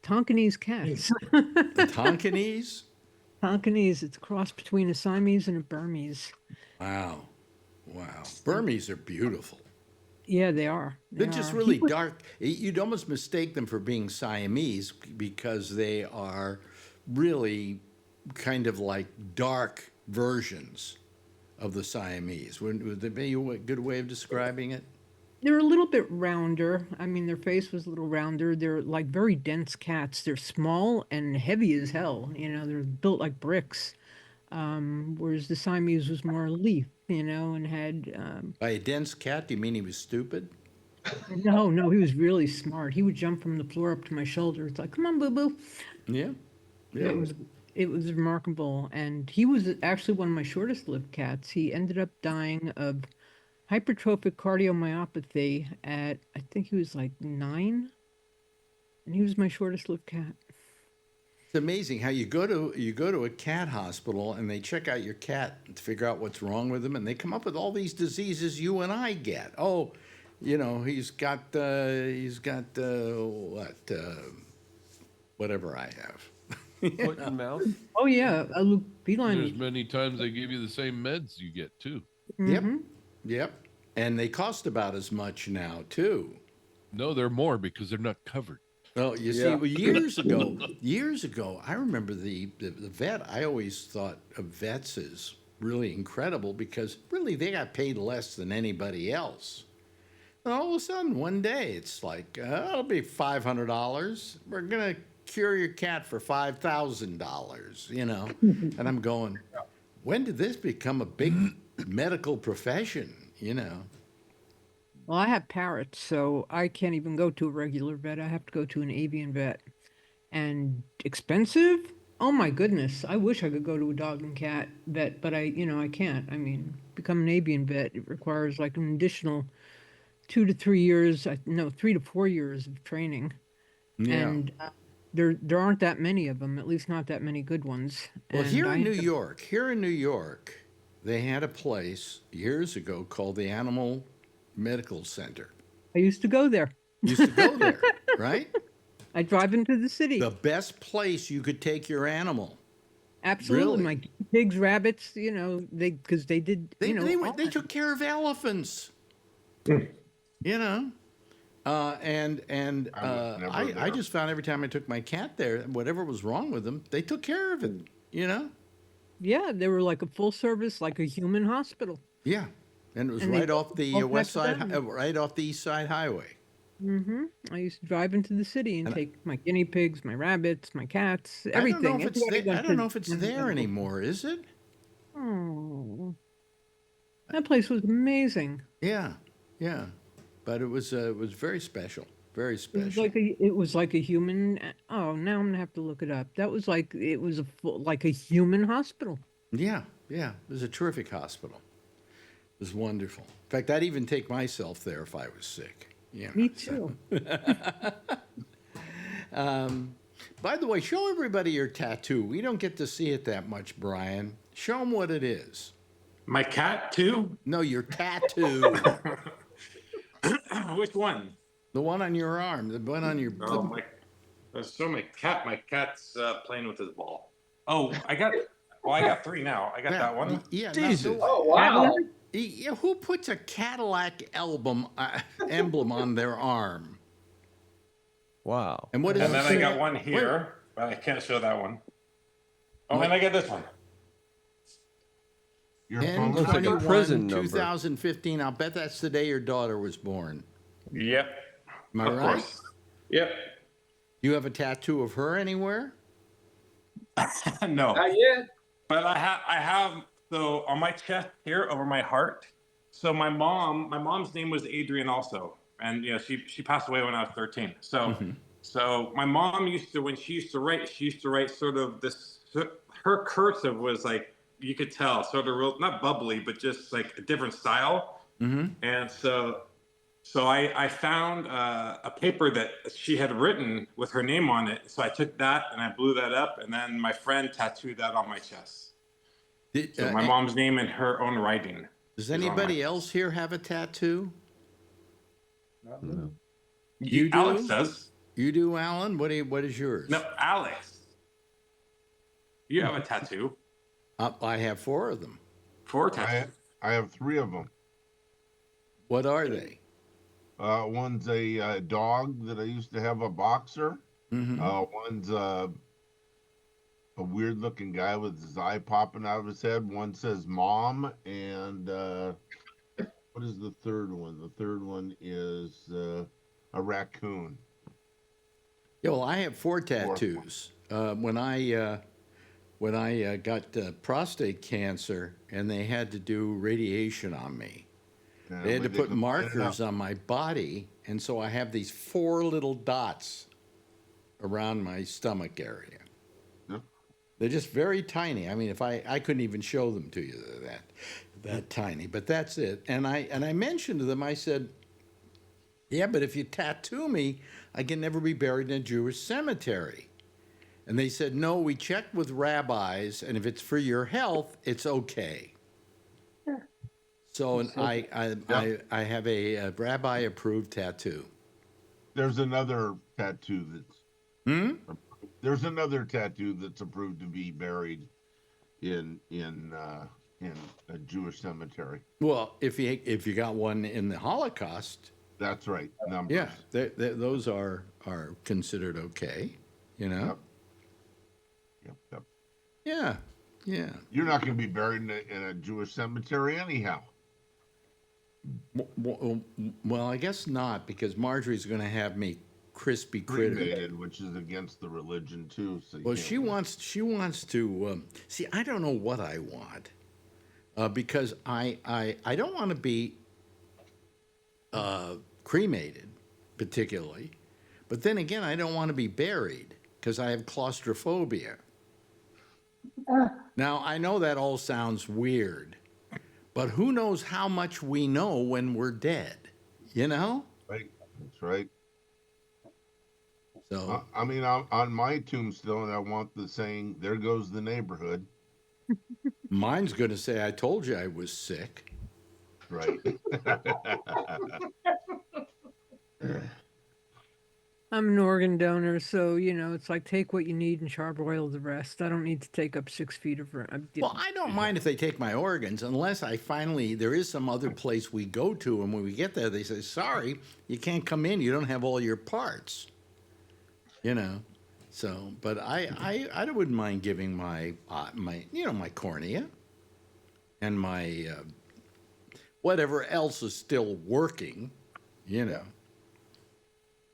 Tonkinese cats. The Tonkinese? Tonkinese, it's a cross between a Siamese and a Burmese. Wow. Burmese are beautiful. Yeah, they are. They're just really dark. You'd almost mistake them for being Siamese because they are really kind of like dark versions of the Siamese. Would there be a good way of describing it? They're a little bit rounder. I mean, their face was a little rounder. They're like very dense cats. They're small and heavy as hell. They're built like bricks. Whereas the Siamese was more leaf, and had. By a dense cat, do you mean he was stupid? No, he was really smart. He would jump from the floor up to my shoulder. It's like, come on, boo boo. Yeah. It was remarkable. And he was actually one of my shortest lived cats. He ended up dying of hypertrophic cardiomyopathy at, I think he was like 9, and he was my shortest lived cat. It's amazing how you go to a cat hospital and they check out your cat to figure out what's wrong with him, and they come up with all these diseases you and I get. Oh, he's got whatever I have. Foot and mouth. Oh yeah, feline. There's many times they give you the same meds you get too. Yep. And they cost about as much now too. No, they're more because they're not covered. Well, you see, well, years ago, I remember the vet. I always thought of vets as really incredible because really they got paid less than anybody else. And all of a sudden, one day, it's like, it'll be $500. We're gonna cure your cat for $5,000. And I'm going, when did this become a big medical profession? Well, I have parrots, so I can't even go to a regular vet. I have to go to an avian vet. And expensive? Oh my goodness. I wish I could go to a dog and cat vet, but I can't. I mean, become an avian vet, it requires like an additional 2 to 3 years, 3 to 4 years of training. Yeah. And there aren't that many of them, at least not that many good ones. Well, And here in New York, they had a place years ago called the Animal Medical Center. I used to go there. You used to go there, right? I drive into the city. The best place you could take your animal. Absolutely. Really? My pigs, rabbits, because they did, They all they that. took care of elephants. I just found every time I took my cat there, whatever was wrong with them, they took care of it. Yeah, they were like a full service, like a human hospital. Yeah, and it was And they right off the both west next to side, them. right off the east side highway. I used to drive into the city and take my guinea pigs, my rabbits, my cats, everything. I don't know if it's Everybody there, I went don't to- know if it's there anymore. Is it? Oh, that place was amazing. Yeah, but it was very special, very special. It was like a human. Oh, now I'm gonna have to look it up. It was like a human hospital. Yeah, it was a terrific hospital. It was wonderful. In fact, I'd even take myself there if I was sick. Me too. By the way, show everybody your tattoo. We don't get to see it that much, Brian. Show them what it is. My cat too. No, your tattoo. Which one? The one on your arm, the one on your. Oh, let's show my cat. My cat's playing with his ball. Oh, I got 3 now. I got that one. Yeah, Jesus. Oh wow! Yeah, who puts a Cadillac emblem on their arm? Wow. And what is And it then I say? got one here, but I can't show that one. Oh, and I got this one. Your phone Looks like a 10/21, prison number. 2015. I'll bet that's the day your daughter was born. Yep. Am I Of right? course. Yep. You have a tattoo of her anywhere? No. Not yet. But I have so on my chest here over my heart. So my mom's name was Adrian also, and she passed away when I was 13. So so my mom when she used to write sort of this. Her cursive was like, you could tell, sort of real, not bubbly, but just like a different style. And so I found a paper that she had written with her name on it. So I took that and I blew that up, and then my friend tattooed that on my chest. So my mom's name in her own writing. Does anybody else here have a tattoo? No. You do? Alex does. You do, Alan? What is yours? No, Alex. You have a tattoo. I have 4 of them. 4 tattoos. I have 3 of them. What are they? One's a dog that I used to have, a boxer. One's a weird-looking guy with his eye popping out of his head. One says "Mom," and what is the third one? The third one is a raccoon. Yeah, well, I have 4 tattoos. When I got prostate cancer and they had to do radiation on me, they had to put markers on my body, and so I have these 4 little dots around my stomach area. Yep. They're just very tiny. I mean, if I couldn't even show them to you, they're that tiny. But that's it. And I mentioned to them, I said, yeah, but if you tattoo me, I can never be buried in a Jewish cemetery. And they said, no, we checked with rabbis, and if it's for your health, it's okay. So I have a rabbi-approved tattoo. There's another tattoo that's there's another tattoo that's approved to be buried in a Jewish cemetery. Well, if you got one in the Holocaust, That's right. Numbers. yeah, those are considered okay. You know. Yep. Yeah. Yeah. You're not going to be buried in a Jewish cemetery anyhow. Well, I guess not, because Marjorie's going to have me crispy critter. Cremated, which is against the religion too. So Well, she wants to see. I don't know what I want because I don't want to be cremated, particularly, but then again, I don't want to be buried because I have claustrophobia. Now I know that all sounds weird, but who knows how much we know when we're dead? You know? Right. That's right. So I mean, on my tombstone, I want the saying, "There goes the neighborhood." mine's going to say, "I told you I was sick." Right. I'm an organ donor, so it's like take what you need and charbroil the rest. I don't need to take up 6 feet of room. Well, I don't mind if they take my organs, unless there is some other place we go to, and when we get there, they say, "Sorry, you can't come in. You don't have all your parts." So, but I wouldn't mind giving my cornea and my whatever else is still working.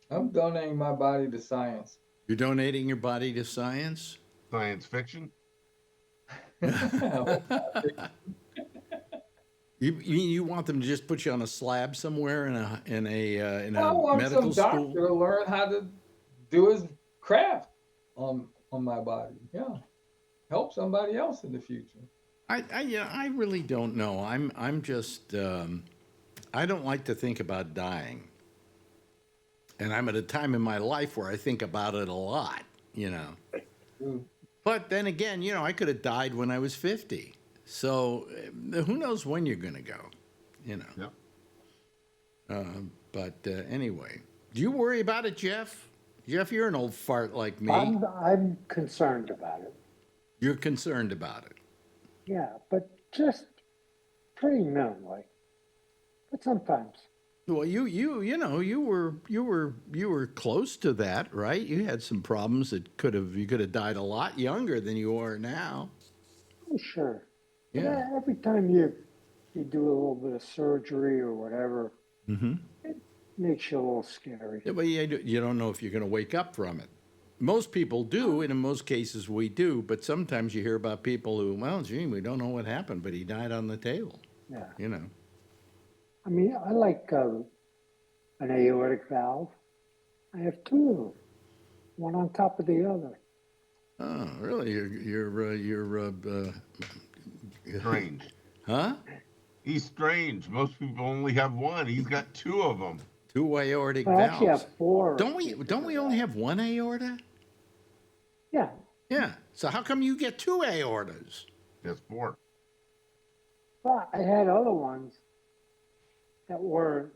I'm donating my body to science. You're donating your body to science? Science fiction. You want them to just put you on a slab somewhere in a I want medical some school? doctor to learn how to do his craft on my body. Yeah, help somebody else in the future. I really don't know. I'm just I don't like to think about dying, and I'm at a time in my life where I think about it a lot. you know. Mm. But then again, you know, I could have died when I was 50. So who knows when you're going to go, you know. Yep. But anyway, do you worry about it, Jeff? Jeff, you're an old fart like me. I'm concerned about it. You're concerned about it. Yeah, but just pretty minimally. But sometimes. Well, you know, you were close to that, right? You had some problems that you could have died a lot younger than you are now. Oh, sure. But Yeah. every time you do a little bit of surgery or whatever, it makes you a little scary. Yeah, but you don't know if you're going to wake up from it. Most people do, and in most cases we do, but sometimes you hear about people who, well, gee, we don't know what happened, but he died on the table, Yeah. you know. I mean, I like an aortic valve. I have two of them, one on top of the other. Oh, really? You're Strange. huh? He's strange. Most people only have one. He's got two of them. Two aortic I actually valves. have four. Don't we only have one aorta? Yeah. Yeah. So how come you get two aortas? That's four. But I had other ones that weren't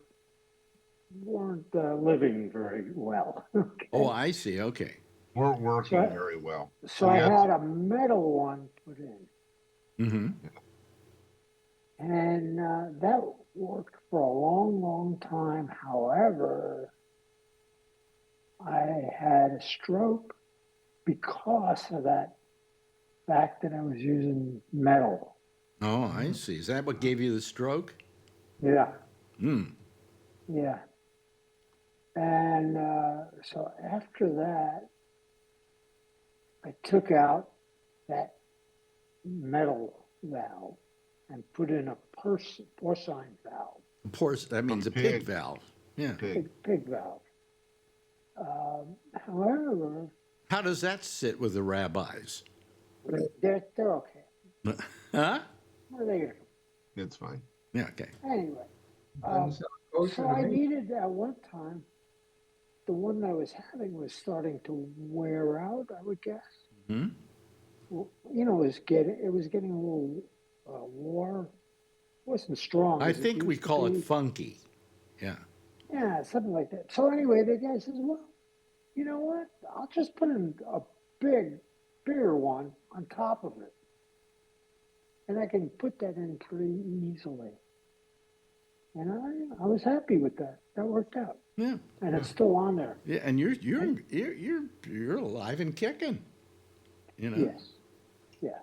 living very well. Okay. Oh, I see. Okay. Weren't working So- very well. So I Yes. had a metal one put in, Mm-hmm. and that worked for a long, long time. However, I had a stroke because of that fact that I was using metal. Oh, I see. Is that what gave you the stroke? Yeah, Hmm. yeah. And so after that, I took out that metal valve and put in a porcine valve, That means a pig valve. Yeah. Pig. pig valve. However, How does that sit with the rabbis? they're okay. Huh? Where are they gonna It's fine. Yeah. Okay. go? Anyway, Doesn't sound kosher so to I me. needed at one time. The one I was having was starting to wear out, I would guess. Hmm. Well, you know, it was getting a little war. It wasn't strong. I as it think we used to call it be. funky. Yeah. Yeah, something like that. So anyway, the guy says, "Well, you know what? I'll just put in a bigger one on top of it, and I can put that in pretty easily." And I was happy with that. That worked out, Yeah. and it's still on there. Yeah. And you're alive and kicking. You know. Yes, yeah.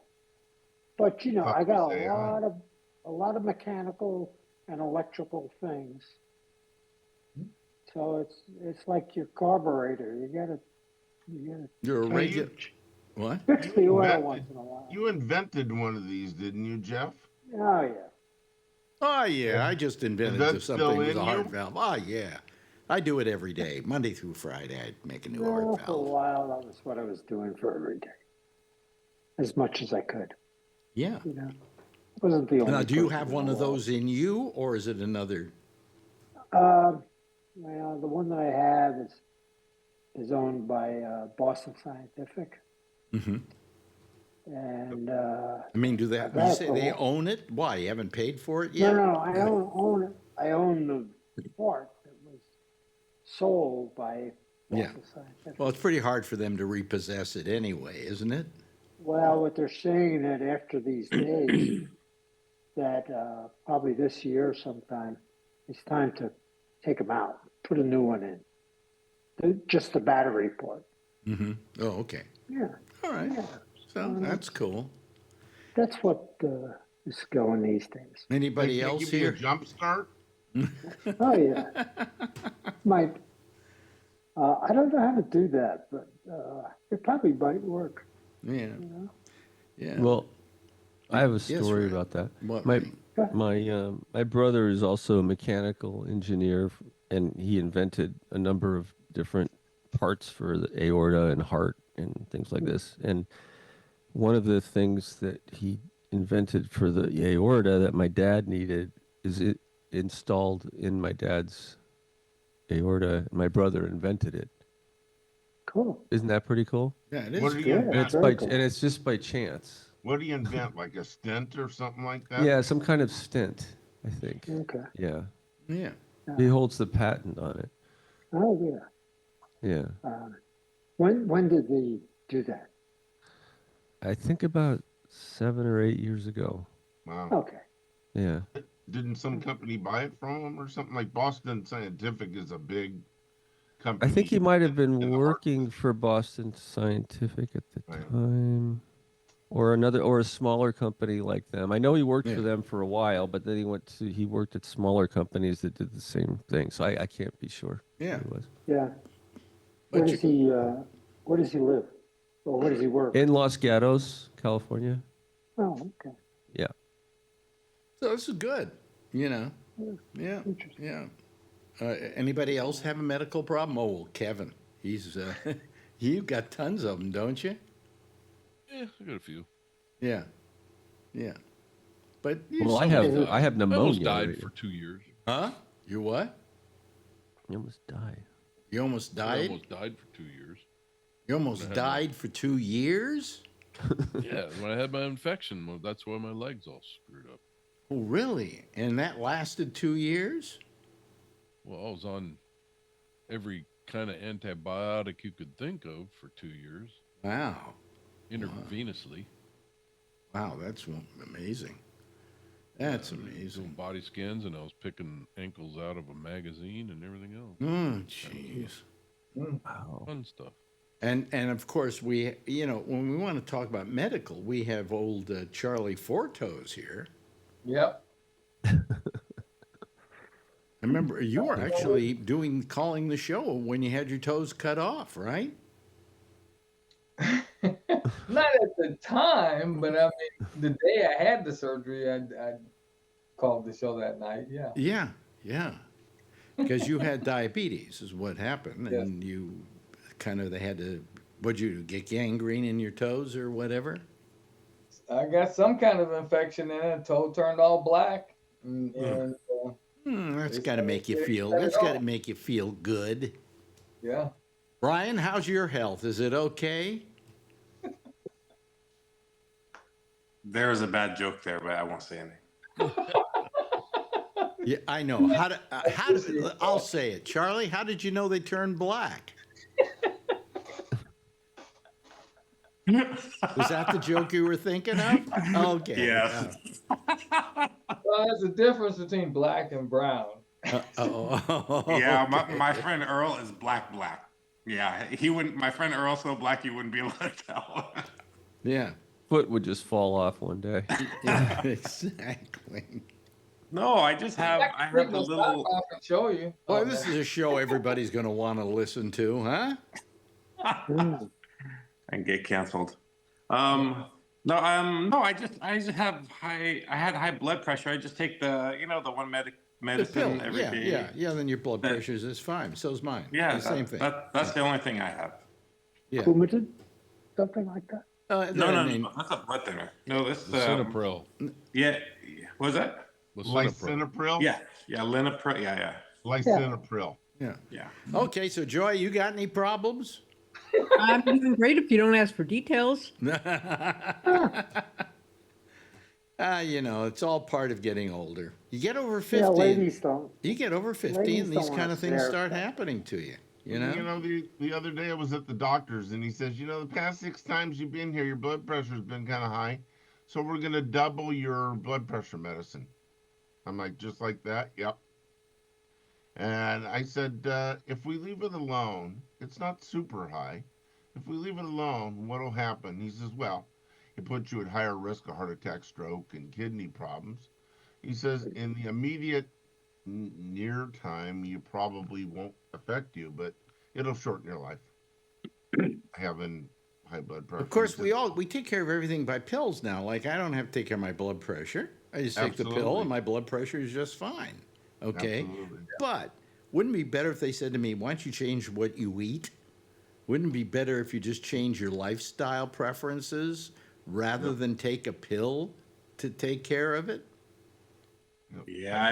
But you know, I got Say, a lot of mechanical and electrical things. So it's like your carburetor. You gotta You're a regular. What? fix the oil invented- once in a while. You invented one of these, didn't you, Jeff? Oh yeah. Oh yeah, I just invented that something still with in a heart you? valve. Oh yeah, I do it every day, Monday through Friday. I make a new No, heart for a valve. while that was what I was doing for every day, as much as I could. Yeah. You know, wasn't the only. Now, do you person have in one the of world. those in you, or is it another? Well, the one that I have is owned by Boston Scientific, Mm-hmm. and I mean, do they? You That's say a they lot. own it? Why? You haven't paid for it no, yet? no, I don't own it. I own the part that was sold by Yeah. Boston Scientific. Well, it's pretty hard for them to repossess it anyway, isn't it? Well, what they're saying that after these days, that probably this year sometime, it's time to take them out, put a new one in. Just the battery part. Mm-hmm. Oh, okay. Yeah, All right. yeah. So that's cool. That's what is going these days. Anybody They else give you a here? jump start? Oh yeah, might. I don't know how to do that, but it probably might work. Yeah. You know? Yeah. Well, I have a Yes, story Ray. about that. What, My Ray? my brother is also a mechanical engineer, and he invented a number of different parts for the aorta and heart and things like this. And one of the things that he invented for the aorta that my dad needed is it installed in my dad's aorta. My brother invented it. Cool. Isn't that pretty cool? Yeah, it What is do you good. And it's Very by cool. and it's just by chance. What do you invent? Like a stent or something like that? Yeah, some kind of stent, I think. Okay. Yeah. Yeah. He holds the patent on it. Oh yeah. Yeah. When did they do that? I think about 7 or 8 years ago. Wow. Okay. Yeah. Didn't some company buy it from him or something? Like Boston Scientific is a big company. I think he might have been in the heart working for Boston Scientific at the Right. time. Or a smaller company like them. I know he worked Yeah. for them for a while, but then he worked at smaller companies that did the same thing. So I can't be sure Yeah. who he was. Yeah. But Where does he? Where does he live? Or where does he work? In Los Gatos, California. Oh, okay. Yeah. So this is good, you know. Yeah. Interesting. Yeah. Anybody else have a medical problem? Oh, well, Kevin. He's you've got tons of them, don't you? Yeah, I got a few. Yeah. Yeah. But Well, I I have I almost pneumonia. died right? for 2 years. Huh? You what? You almost died. You almost I died? almost died for 2 years. You almost died for 2 years? Yeah, when I had my infection, well, that's why my legs all screwed up. Oh, really? And that lasted 2 years? Well, I was on every kind of antibiotic you could think of for 2 years, Wow. intravenously. Wow, that's amazing. That's Doing amazing. body scans, and I was picking ankles out of a magazine and everything else. Jeez. Wow. Fun stuff. And of course when we want to talk about medical, we have old Charlie Fortos here. Yep. I remember you were actually calling the show when you had your toes cut off, right? Not at the time, but I mean, the day I had the surgery, I called the show that night. Yeah. Yeah, yeah. Because you had diabetes is what happened, Yes. and they had to, what'd you do, get gangrene in your toes or whatever? I got some kind of infection in it. Toe turned all black. And That's It's got to gotta make you get feel. cut it That's got to off. make you feel good. yeah. Brian, how's your health? Is it okay? There was a bad joke there, but I won't say anything. Yeah, I know. I'll say it. Charlie, how did you know they turned black? Was that the joke you were thinking of? Okay. Yes. Well, there's a difference between black and brown. Yeah, my friend Earl is black. Yeah, he wouldn't. My friend Earl's so black he wouldn't be able to tell. Yeah. Foot would just fall off one day. Yeah, exactly. No, I have the little. I can show you. Well, this is a show everybody's going to want to listen to, huh? And get canceled. No, I just have I had high blood pressure. I just take the one The medicine pill. every day. Yeah. Then your blood pressure is fine. So's mine. Yeah, The same thing. That's the only thing I have. Yeah. Coumadin? Something like that? No, that's a blood thinner. No, this Lisinopril. yeah. What was that? Lisinopril. Lisinopril? Yeah, Linapro. Yeah. Lisinopril. Yeah. Okay, so Joy, you got any problems? I'm doing great if you don't ask for details. It's all part of getting older. You get over 50. Yeah, ladies don't. You get over 50 ladies and these don't kind wanna of things stare. start happening to you. You know? The other day I was at the doctor's and he says, the past 6 times you've been here, your blood pressure's been kind of high. So we're going to double your blood pressure medicine. I'm like, just like that? Yep. And I said, if we leave it alone, it's not super high. If we leave it alone, what'll happen? He says, well, it puts you at higher risk of heart attack, stroke, and kidney problems. He says, in the immediate near time, you probably won't affect you, but it'll shorten your life. Having high blood pressure. Of course, we take care of everything by pills now. Like, I don't have to take care of my blood pressure. I just take the pill Absolutely. and my blood pressure is just fine. Okay? Absolutely. But wouldn't it be better if they said to me, why don't you change what you eat? Wouldn't it be better if you just change your lifestyle preferences rather than take a pill to take care of it? Yeah,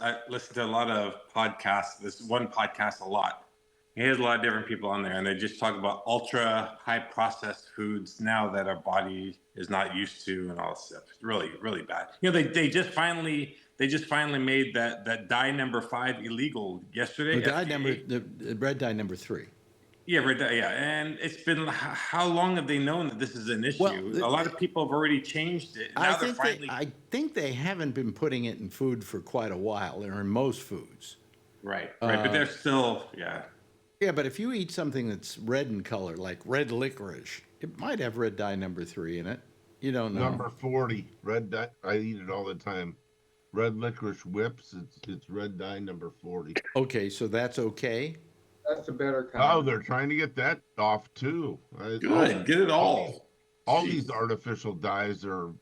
I listen to a lot of podcasts. This one podcast a lot, He has a lot of different people on there, and they just talk about ultra high processed foods now that our body is not used to, and all this stuff. It's really, really bad. They just finally made that dye number 5 illegal yesterday. The red dye number 3. Yeah, red dye. Yeah, and it's been how long have they known that this is an issue? Well, a lot of people have already changed it. Now they're finally. I think they haven't been putting it in food for quite a while. They're in most foods. Right, but they're still, yeah. Yeah, but if you eat something that's red in color, like red licorice, it might have red dye number 3 in it. You don't know. Number 40, red dye. I eat it all the time. Red licorice whips. It's red dye number 40. Okay, so that's okay. That's a better kind. Oh, they're trying to get that off too. Good, get it all. All these artificial dyes are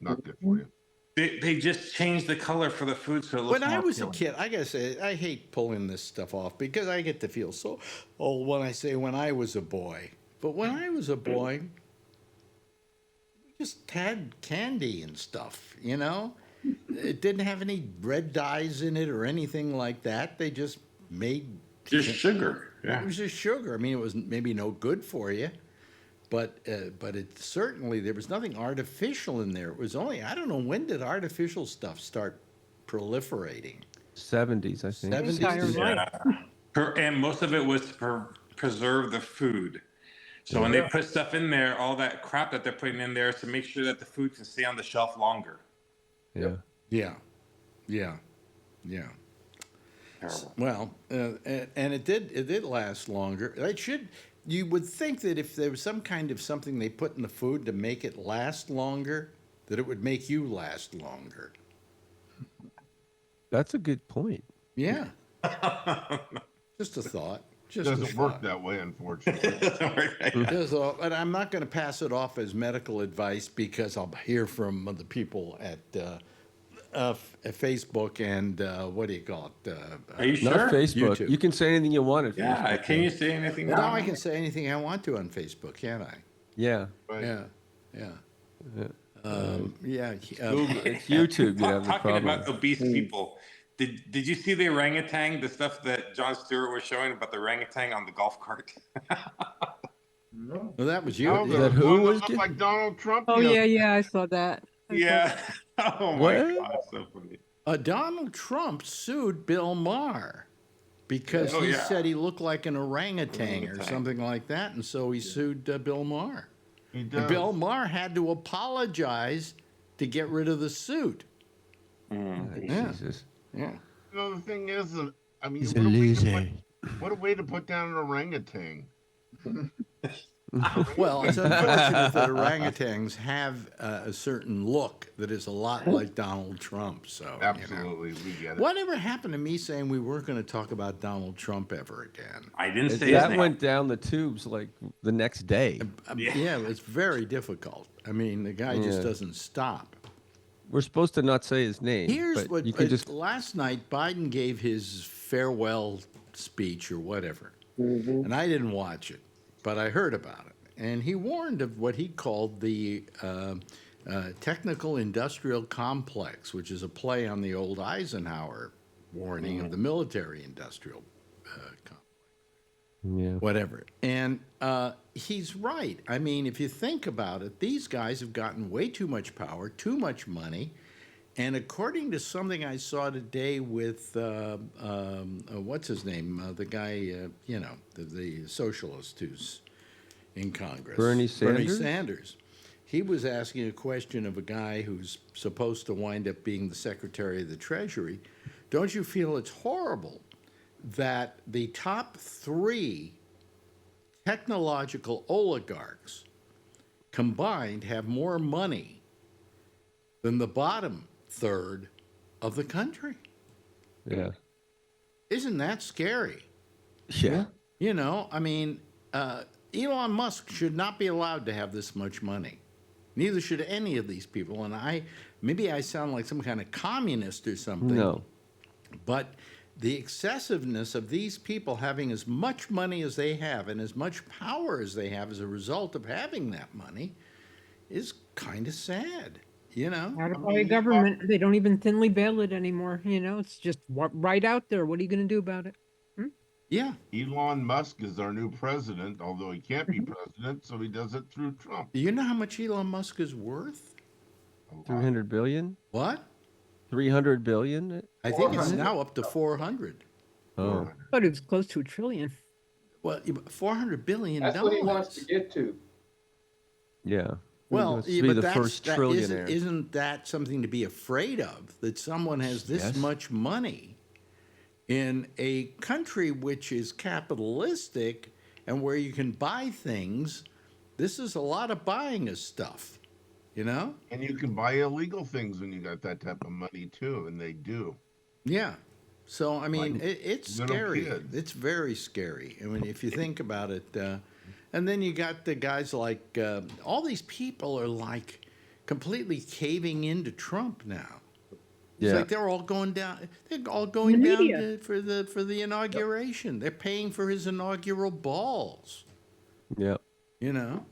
not good for you. They just changed the color for the food so it looks When I more was a appealing. kid, I gotta say, I hate pulling this stuff off because I get to feel so old when I say when I was a boy. But when I was a boy, we just had candy and stuff, you know? It didn't have any red dyes in it or anything like that. They just made Just sugar. Yeah. It was just sugar. I mean, it was maybe no good for you, but it certainly, there was nothing artificial in there. It was only, I don't know, when did artificial stuff start proliferating? 70s, I think. 70s? Entire life. And most of it was to preserve the food. So when they put stuff in there, all that crap that they're putting in there is to make sure that the food can stay on the shelf longer. Yeah. Yeah. Terrible. Well, and it did last longer. You would think that if there was some kind of something they put in the food to make it last longer, that it would make you last longer. That's a good point. Yeah. Just a thought. It doesn't work that way, unfortunately. But I'm not going to pass it off as medical advice because I'll hear from the people at Facebook and what do you call it? Are you Not sure? Facebook. YouTube. You can say anything you want at Yeah. Facebook. Can you say anything? Well, now I can say anything I want to on Facebook, can't I? Yeah. Right. Yeah. It's YouTube. You have the Talking problem. about obese people. Did you see the orangutan? The stuff that Jon Stewart was showing about the orangutan on the golf cart. No. Well, that was you. Oh, Is that the who one that was looked it? like Donald Trump. Oh the other- yeah, I saw that. Yeah. Oh my What? God, so funny. Donald Trump sued Bill Maher because Oh, he yeah. said he looked like an orangutan or something like that, and so he sued Bill Maher. He And does. Bill Maher had to apologize to get rid of the suit. Yeah. Jesus. Yeah. You know, the thing is, I mean, He's what a a way to loser. what a way to put down an orangutan. Well, it's unfortunate that orangutans have a certain look that is a lot like Donald Trump. So, you know. Absolutely, we get it. Whatever happened to me saying we weren't going to talk about Donald Trump ever again? I didn't say his That name. went down the tubes like the next day. Yeah, it's very difficult. I mean, the guy just Yeah. doesn't stop. We're supposed to not say his name. Here's but what you can just. last night Biden gave his farewell speech or whatever, and I didn't watch it, but I heard about it. And he warned of what he called the technical industrial complex, which is a play on the old Eisenhower warning of the military industrial complex. Yeah. Whatever. And he's right. I mean, if you think about it, these guys have gotten way too much power, too much money. And according to something I saw today with, what's his name? The guy, the socialist who's in Congress. Bernie Bernie Sanders? Sanders. He was asking a question of a guy who's supposed to wind up being the Secretary of the Treasury. Don't you feel it's horrible that the top 3 technological oligarchs combined have more money than the bottom third of the country? Yeah. Isn't that scary? Yeah. You know, I mean, Elon Musk should not be allowed to have this much money. Neither should any of these people. And maybe I sound like some kind of communist or something. No. But the excessiveness of these people having as much money as they have and as much power as they have as a result of having that money is kind of sad, you know? Out of our government, they don't even thinly veil it anymore. You know, it's just right out there. What are you going to do about it? Yeah. Elon Musk is our new president, although he can't be president, so he does it through Trump. Do you know how much Elon Musk is worth? A lot. 300 billion? What? 300 billion? I think it's 400. now up to 400. Oh, But it's close to $1 trillion. Well, $400 billion. That's what he wants to get to. yeah. Well, Wants to yeah, be but the that's, first that trillionaire. isn't that something to be afraid of? That someone has this Yes. much money in a country which is capitalistic and where you can buy things. This is a lot of buying of stuff, you know? And you can buy illegal things when you got that type of money too, and they do. Yeah. So, I mean, Like it's little scary. kids. It's very scary. I mean, if you think about it, and then you got the guys like, all these people are like completely caving into Trump now. It's Yeah. like they're all going down. They're all going The down media. for the inauguration. They're paying for his inaugural balls. Yep. You know,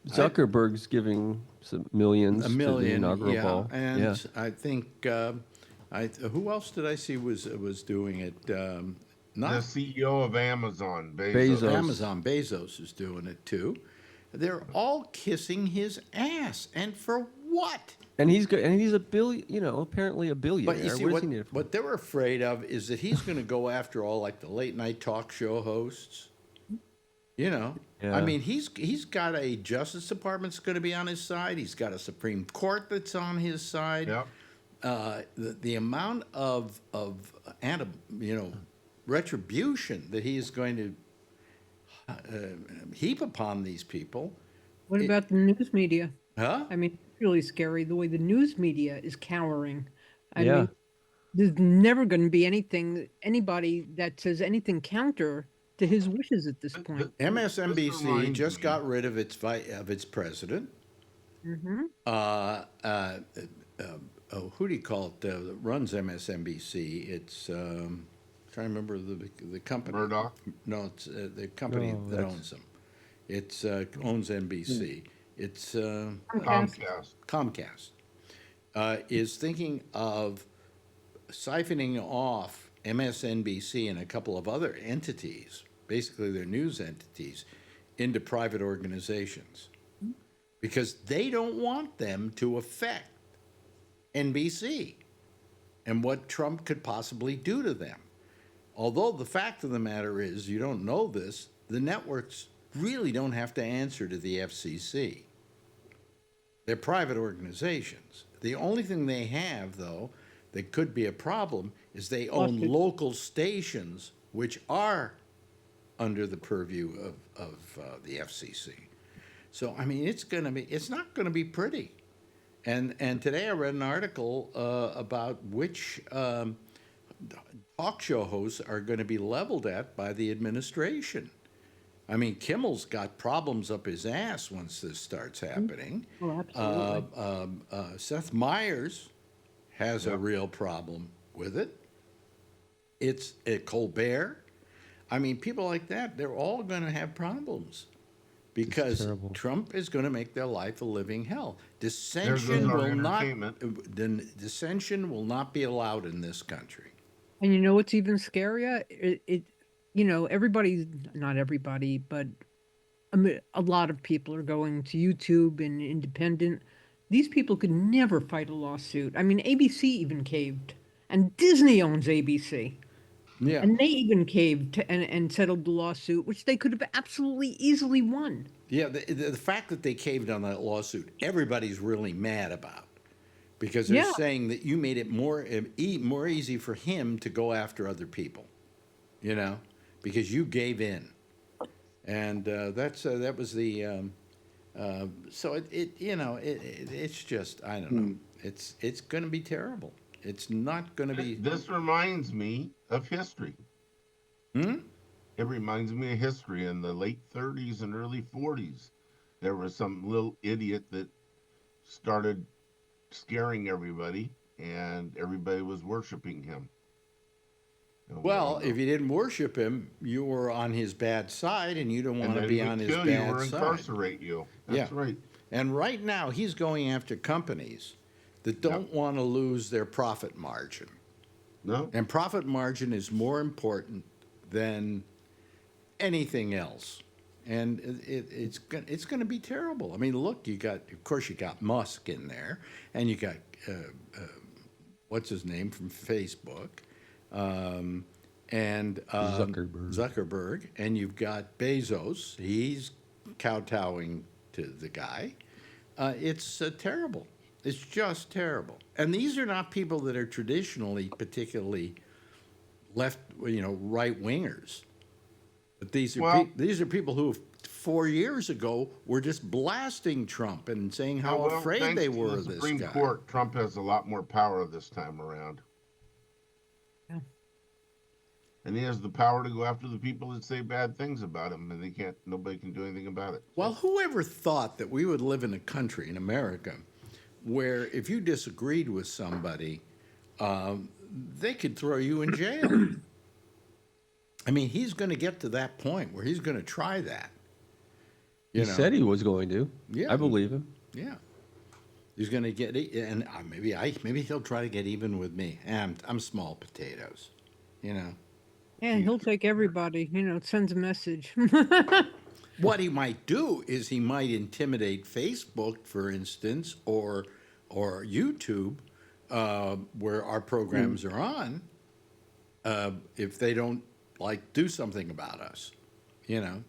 Zuckerberg's giving some millions a to the million, inaugural yeah. ball. And yeah. I think who else did I see was doing it? The Not CEO of Amazon, Bezos. Amazon. Bezos is doing it too. They're all kissing his ass, and for what? And he's good. And he's a billion. Apparently a billionaire. But you see, what what, does he need it for? what they're afraid of is that he's going to go after all like the late night talk show hosts. You know, Yeah. I mean, he's got a Justice Department that's going to be on his side. He's got a Supreme Court that's on his side. Yep. The amount of retribution that he is going to heap upon these people. What about the news media? Huh? I mean, it's really scary the way the news media is cowering. I Yeah. mean, there's never going to be anybody that says anything counter to his wishes at this point. This MSNBC reminds just me- got rid of its president. Who do you call it? That runs MSNBC? It's trying to remember the company. Murdoch? No, it's the company No, that that's- owns them. It's owns NBC. It's Comcast. Comcast is thinking of siphoning off MSNBC and a couple of other entities, basically their news entities, into private organizations because they don't want them to affect NBC and what Trump could possibly do to them. Although the fact of the matter is, you don't know this, the networks really don't have to answer to the FCC. They're private organizations. The only thing they have, though, that could be a problem is they own Lawsuits. local stations which are under the purview of the FCC. So, I mean, it's not going to be pretty. And today I read an article about which talk show hosts are going to be leveled at by the administration. I mean, Kimmel's got problems up his ass once this starts happening. Oh, absolutely. Seth Meyers has a real problem with it. It's Colbert. I mean, people like that, they're all going to have problems because terrible. Trump is going to make their life a living hell. There Dissension goes our will not. entertainment. Dissension will not be allowed in this country. And you know what's even scarier? Everybody, not everybody, but a lot of people are going to YouTube and independent. These people could never fight a lawsuit. I mean, ABC even caved, and Disney owns ABC. Yeah. And they even caved and settled the lawsuit, which they could have absolutely easily won. Yeah, the fact that they caved on that lawsuit, everybody's really mad about, because they're Yeah. saying that you made it more easy for him to go after other people, because you gave in, and that was the. So it's just I don't know. It's going to be terrible. It's not going to be. This reminds me of history. It reminds me of history in the late 30s and early 40s. There was some little idiot that started scaring everybody, and everybody was worshiping him. And Well, if you didn't worship him, you were on his bad side, and you don't want to then be would on his kill you bad or side. incarcerate you. That's Yeah. right. And right now, he's going after companies that don't want to lose their profit margin. No, And profit margin is more important than anything else. And it's going to be terrible. I mean, look, of course you got Musk in there, and you got what's his name from Facebook, and Zuckerberg, and you've got Bezos. He's kowtowing to the guy. It's terrible. It's just terrible. And these are not people that are traditionally particularly right wingers. But these are people who 4 years ago were just blasting Trump and saying how afraid they were of this guy. Supreme Court, Trump has a lot more power this time around. Yeah. And he has the power to go after the people that say bad things about him, and nobody can do anything about it. Well, whoever thought that we would live in a country, in America, where if you disagreed with somebody, they could throw you in jail. I mean, he's going to get to that point where he's going to try that. He said he was going to. Yeah, I believe him. Yeah, he's going to get it, and maybe he'll try to get even with me. I'm small potatoes, Yeah, he'll take everybody. It sends a message. What he might do is he might intimidate Facebook, for instance, or YouTube, where our programs are on, if they don't do something about us, Yeah,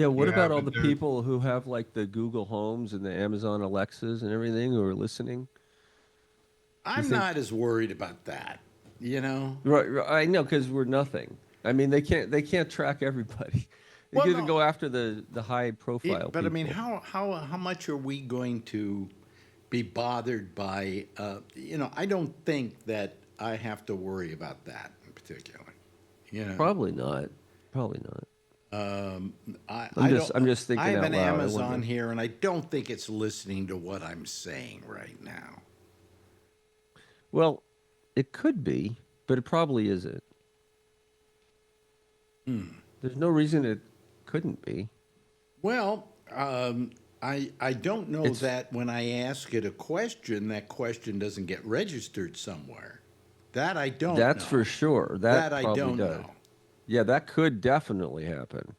what about all the people who have like the Google Homes and the Amazon Alexas and everything who are listening? I'm not as worried about that, Right, I know, because we're nothing. I mean, they can't track everybody. They Well, got to no. go after the high profile. But I mean, people. how much are we going to be bothered by? I don't think that I have to worry about that in particular. Probably not. Probably not. I'm just thinking I have out an loud. I Amazon wonder. here, and I don't think it's listening to what I'm saying right now. Well, it could be, but it probably isn't. There's no reason it couldn't be. Well, I don't know that when I ask it a question, that question doesn't get registered somewhere. That I don't That's know. for sure. That I probably don't does. know. Yeah, that could definitely happen.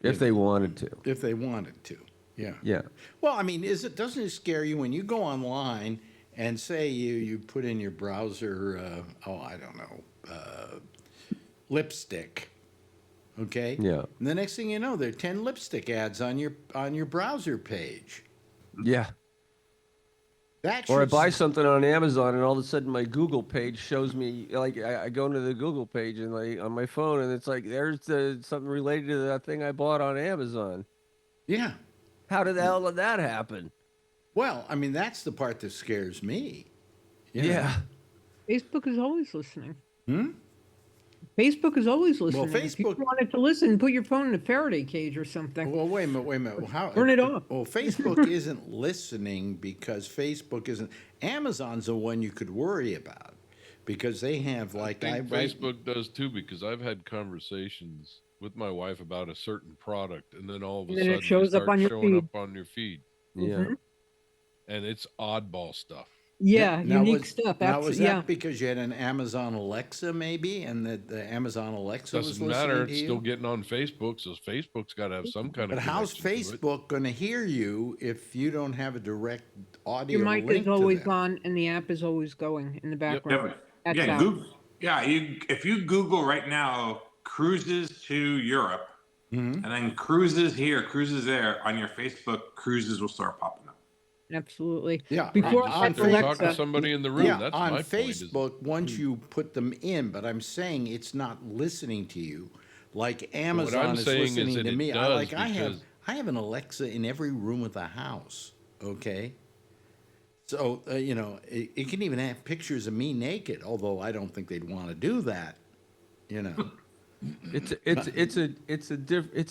If they wanted to. If they wanted to, yeah. Yeah. Well, I mean, doesn't it scare you when you go online and say you put in your browser, I don't know, lipstick, okay? Yeah. And the next thing you know, there are 10 lipstick ads on your browser page. Yeah. That Or I should buy something on Amazon and all of a sudden my Google page shows me, like, I go into the Google page and on my phone and it's like, there's something related to that thing I bought on Amazon. Yeah. How the hell did that happen? Well, I mean, that's the part that scares me. Yeah. Facebook is always listening. Facebook is always listening. If you wanted to listen, put your phone in a Faraday cage or something. Well, wait a minute. Turn it off. Well, Facebook isn't listening because Facebook isn't. Amazon's the one you could worry about because they have I think Facebook does too, because I've had conversations with my wife about a certain product, and then all of a sudden it shows up on your feed. up on your feed. Yeah. And it's oddball stuff. Yeah, unique stuff. Now, was Absolutely. that because you had an Amazon Alexa, maybe, and that the Amazon Alexa was Doesn't listening matter. to It's you? still getting on Facebook, so Facebook's got to have some kind of. But how's connection to it. Facebook going to hear you if you don't have a direct audio Your mic link is to always them? on, and the app is always going in the background. That's Yeah, out. Google. Yeah, if you Google right now cruises to Europe, and then cruises here, cruises there on your Facebook, cruises will start popping up. Absolutely. Yeah. Before Just I sit there and talk to Alexa, somebody in the room. Yeah, That's on my point. is- Facebook, once you put them in, but I'm saying it's not listening to you like Amazon I'm is saying is listening that to it me. does I because- have an Alexa in every room of the house. Okay. So it can even have pictures of me naked, although I don't think they'd want to do that. It's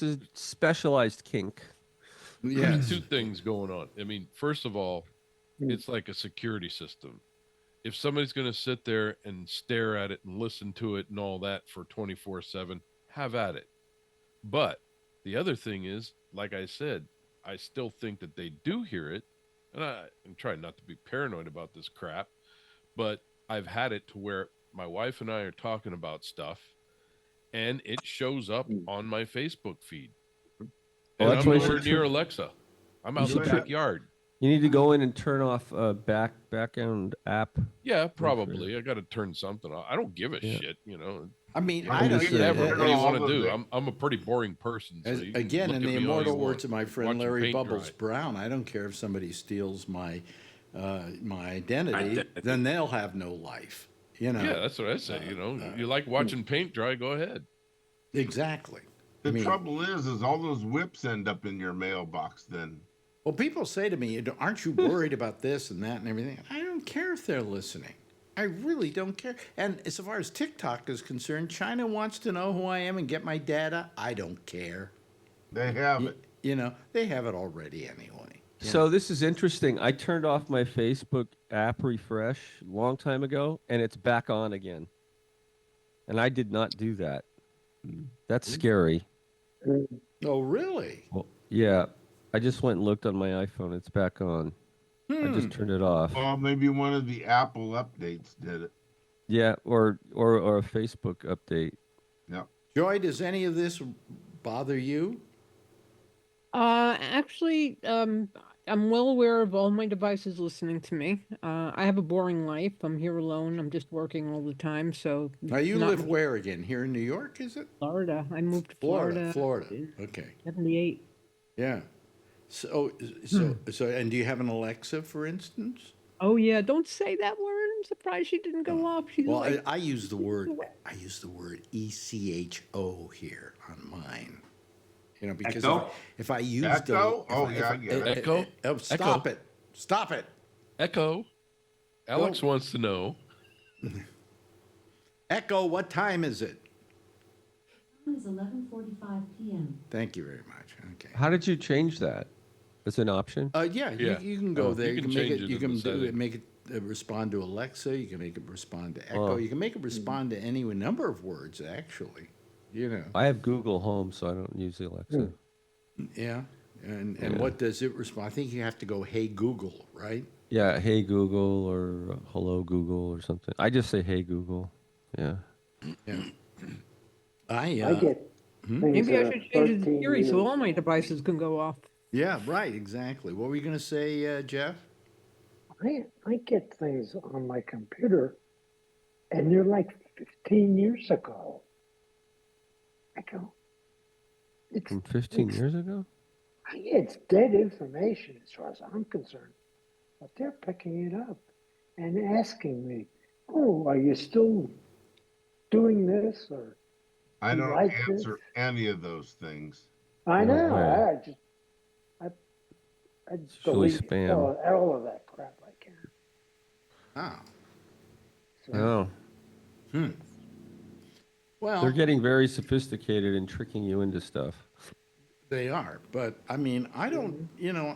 a specialized kink. Yes. Two things going on. I mean, first of all, it's like a security system. If somebody's going to sit there and stare at it and listen to it and all that for 24/7, have at it. But the other thing is, like I said, I still think that they do hear it. And I'm trying not to be paranoid about this crap, but I've had it to where my wife and I are talking about stuff, and it shows up on my Facebook feed. Well, And that's I'm why you nowhere should near turn- Alexa. I'm out in the should- backyard. You need to go in and turn off back-end app. Yeah, probably. I got to turn something off. I don't give a Yeah. shit, you know. I mean, Yeah, I don't. just Whatever. turn What do you all want to of do? it. I'm a pretty boring person. So you can Again, look in at the me all you immortal want, words of my friend watching Larry paint Bubbles dry. Brown, I don't care if somebody steals my identity, Identity. then they'll have no life. You know. Yeah, that's what I say. You know, you like watching paint dry? Go ahead. Exactly. The I mean, trouble is all those whips end up in your mailbox then. well, people say to me, "Aren't you worried about this and that and everything?" I don't care if they're listening. I really don't care. And as far as TikTok is concerned, China wants to know who I am and get my data. I don't care. They have it. You know, they have it already anyway. So this is interesting. I turned off my Facebook app refresh a long time ago, and it's back on again. And I did not do that. That's scary. Oh, really? Well, yeah, I just went and looked on my iPhone. It's back on. I just turned it off. Well, maybe one of the Apple updates did it. Yeah, or a Facebook update. Yep. Joy, does any of this bother you? Actually, I'm well aware of all my devices listening to me. I have a boring life. I'm here alone. I'm just working all the time. So Now, you not live where again? Here in New York, is it? Florida. I moved to Florida. Florida. Florida. Okay. 78. Yeah. So, and do you have an Alexa, for instance? Oh yeah, don't say that word. I'm surprised she didn't go off. She's Well, like, I use the word ECHO here on mine. You know, because Echo? if I use Echo? the Oh, yeah, I get it. Echo? Stop Echo. it! Stop it! Echo. Alex wants to know. Echo, what time is it? It's 11:45 p.m. Thank you very much. Okay. How did you change that? It's an option. Yeah, Yeah. you can go Oh, there. you You can can make change it. it You in can the do it. setting. Make it respond to Alexa. You can make it respond to Echo. Oh. You can make it respond to any number of words. Actually, you know. I have Google Home, so I don't use the Alexa. Yeah. And Yeah. what does it respond? I think you have to go, "Hey Google," right? Yeah, Hey Google or Hello Google or something. I just say Hey Google. Yeah. Yeah. I get things maybe that I are should change it to 13 Siri so years. all my devices can go off. Yeah. Right. Exactly. What were you going to say, Jeff? I get things on my computer, and they're like 15 years ago. I go, it's From 15 it's, years ago? it's dead information as far as I'm concerned, but they're picking it up and asking me, "Oh, are you still doing this?" Or I You don't like answer any of those things. I No know, way. I usually delete spam. all of that crap I can. Oh. So, Oh. Well, They're getting very sophisticated and tricking you into stuff. they are, but I mean, I don't. You know,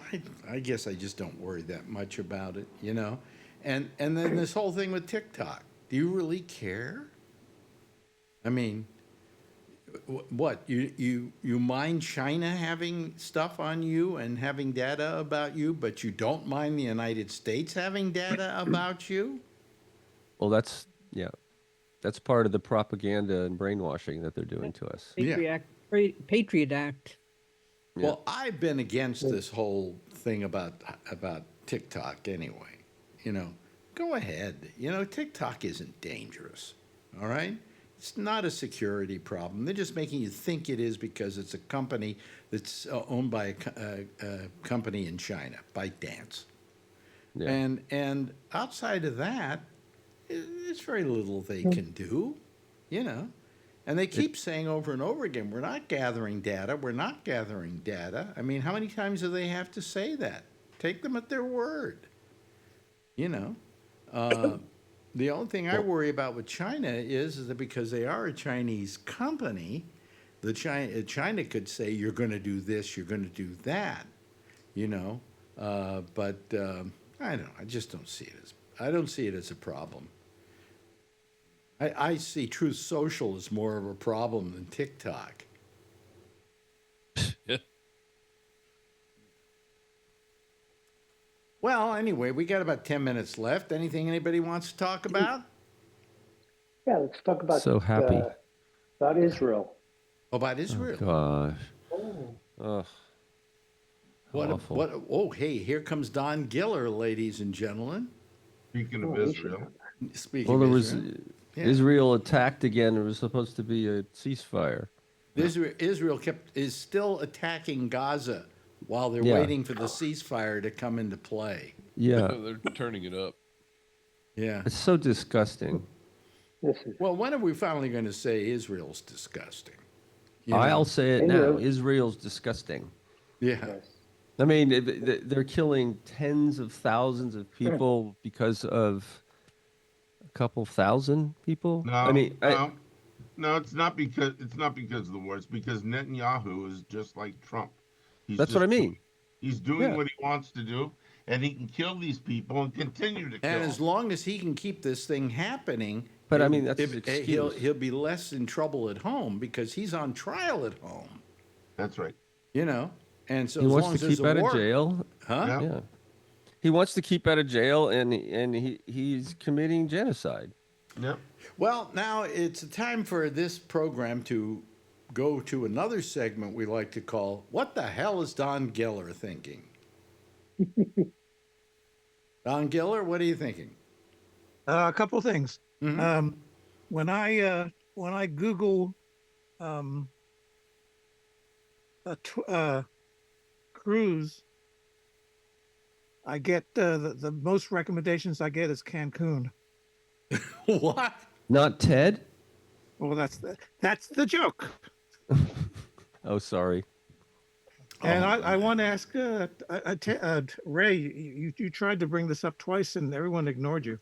I guess I just don't worry that much about it. You know, and then this whole thing with TikTok. Do you really care? I mean, what you mind China having stuff on you and having data about you, but you don't mind the United States having data about you? Well, that's part of the propaganda and brainwashing that they're doing to us. Patriot Act. Well, I've been against this whole thing about TikTok anyway. You know, go ahead. You know, TikTok isn't dangerous. All right? It's not a security problem. They're just making you think it is because it's a company that's owned by a company in China, ByteDance. Yeah. And outside of that, there's very little they can do, you know. And they keep saying over and over again, we're not gathering data, we're not gathering data. I mean, how many times do they have to say that? Take them at their word, you know. The only thing I worry about with China is that because they are a Chinese company, China could say, you're going to do this, you're going to do that, you know. But I don't know, I just don't see it as a problem. I see Truth Social as more of a problem than TikTok. Yeah. Well, anyway, we got about 10 minutes left. Anything anybody wants to talk about? yeah, let's talk about So happy. About Israel. About Israel. Gosh. Oh. Ugh. What? Awful. What? Oh, hey, here comes Don Giller, ladies and gentlemen. Speaking of Oh, he should Israel, know. Speaking Well, there of was Israel, yeah. Israel attacked again. There was supposed to be a ceasefire. Israel is still attacking Gaza while they're Yeah. waiting for the ceasefire to come into play. Yeah. They're turning it up. Yeah. It's so disgusting. This is Well, when are we finally going to say Israel's disgusting? You know? I'll say it It now. is. Israel's disgusting. Yeah. yes. I mean, they're killing tens of thousands of people because of a couple thousand people. no, I mean, no, it's not because of the war. It's because Netanyahu is just like Trump. He's that's what I just mean. He's doing Yeah. what he wants to do, and he can kill these people and continue to kill And as them. long as he can keep this thing happening, But, I mean, that's his he'll excuse. be less in trouble at home because he's on trial at home. That's right. You know, and so He as wants long to as there's keep a out war, of jail. huh? Yeah. Yeah. He wants to keep out of jail, and he's committing genocide. Yep. Well, now it's time for this program to go to another segment we like to call "What the hell is Don Giller thinking?" Don Giller, what are you thinking? A couple of things. Mhm. When I Google cruise, I get the most recommendations I get is Cancun. What? Not Ted? Well, that's the joke. Oh, sorry. And Oh, I want to ask Ray. You tried to bring this up twice, and everyone ignored you.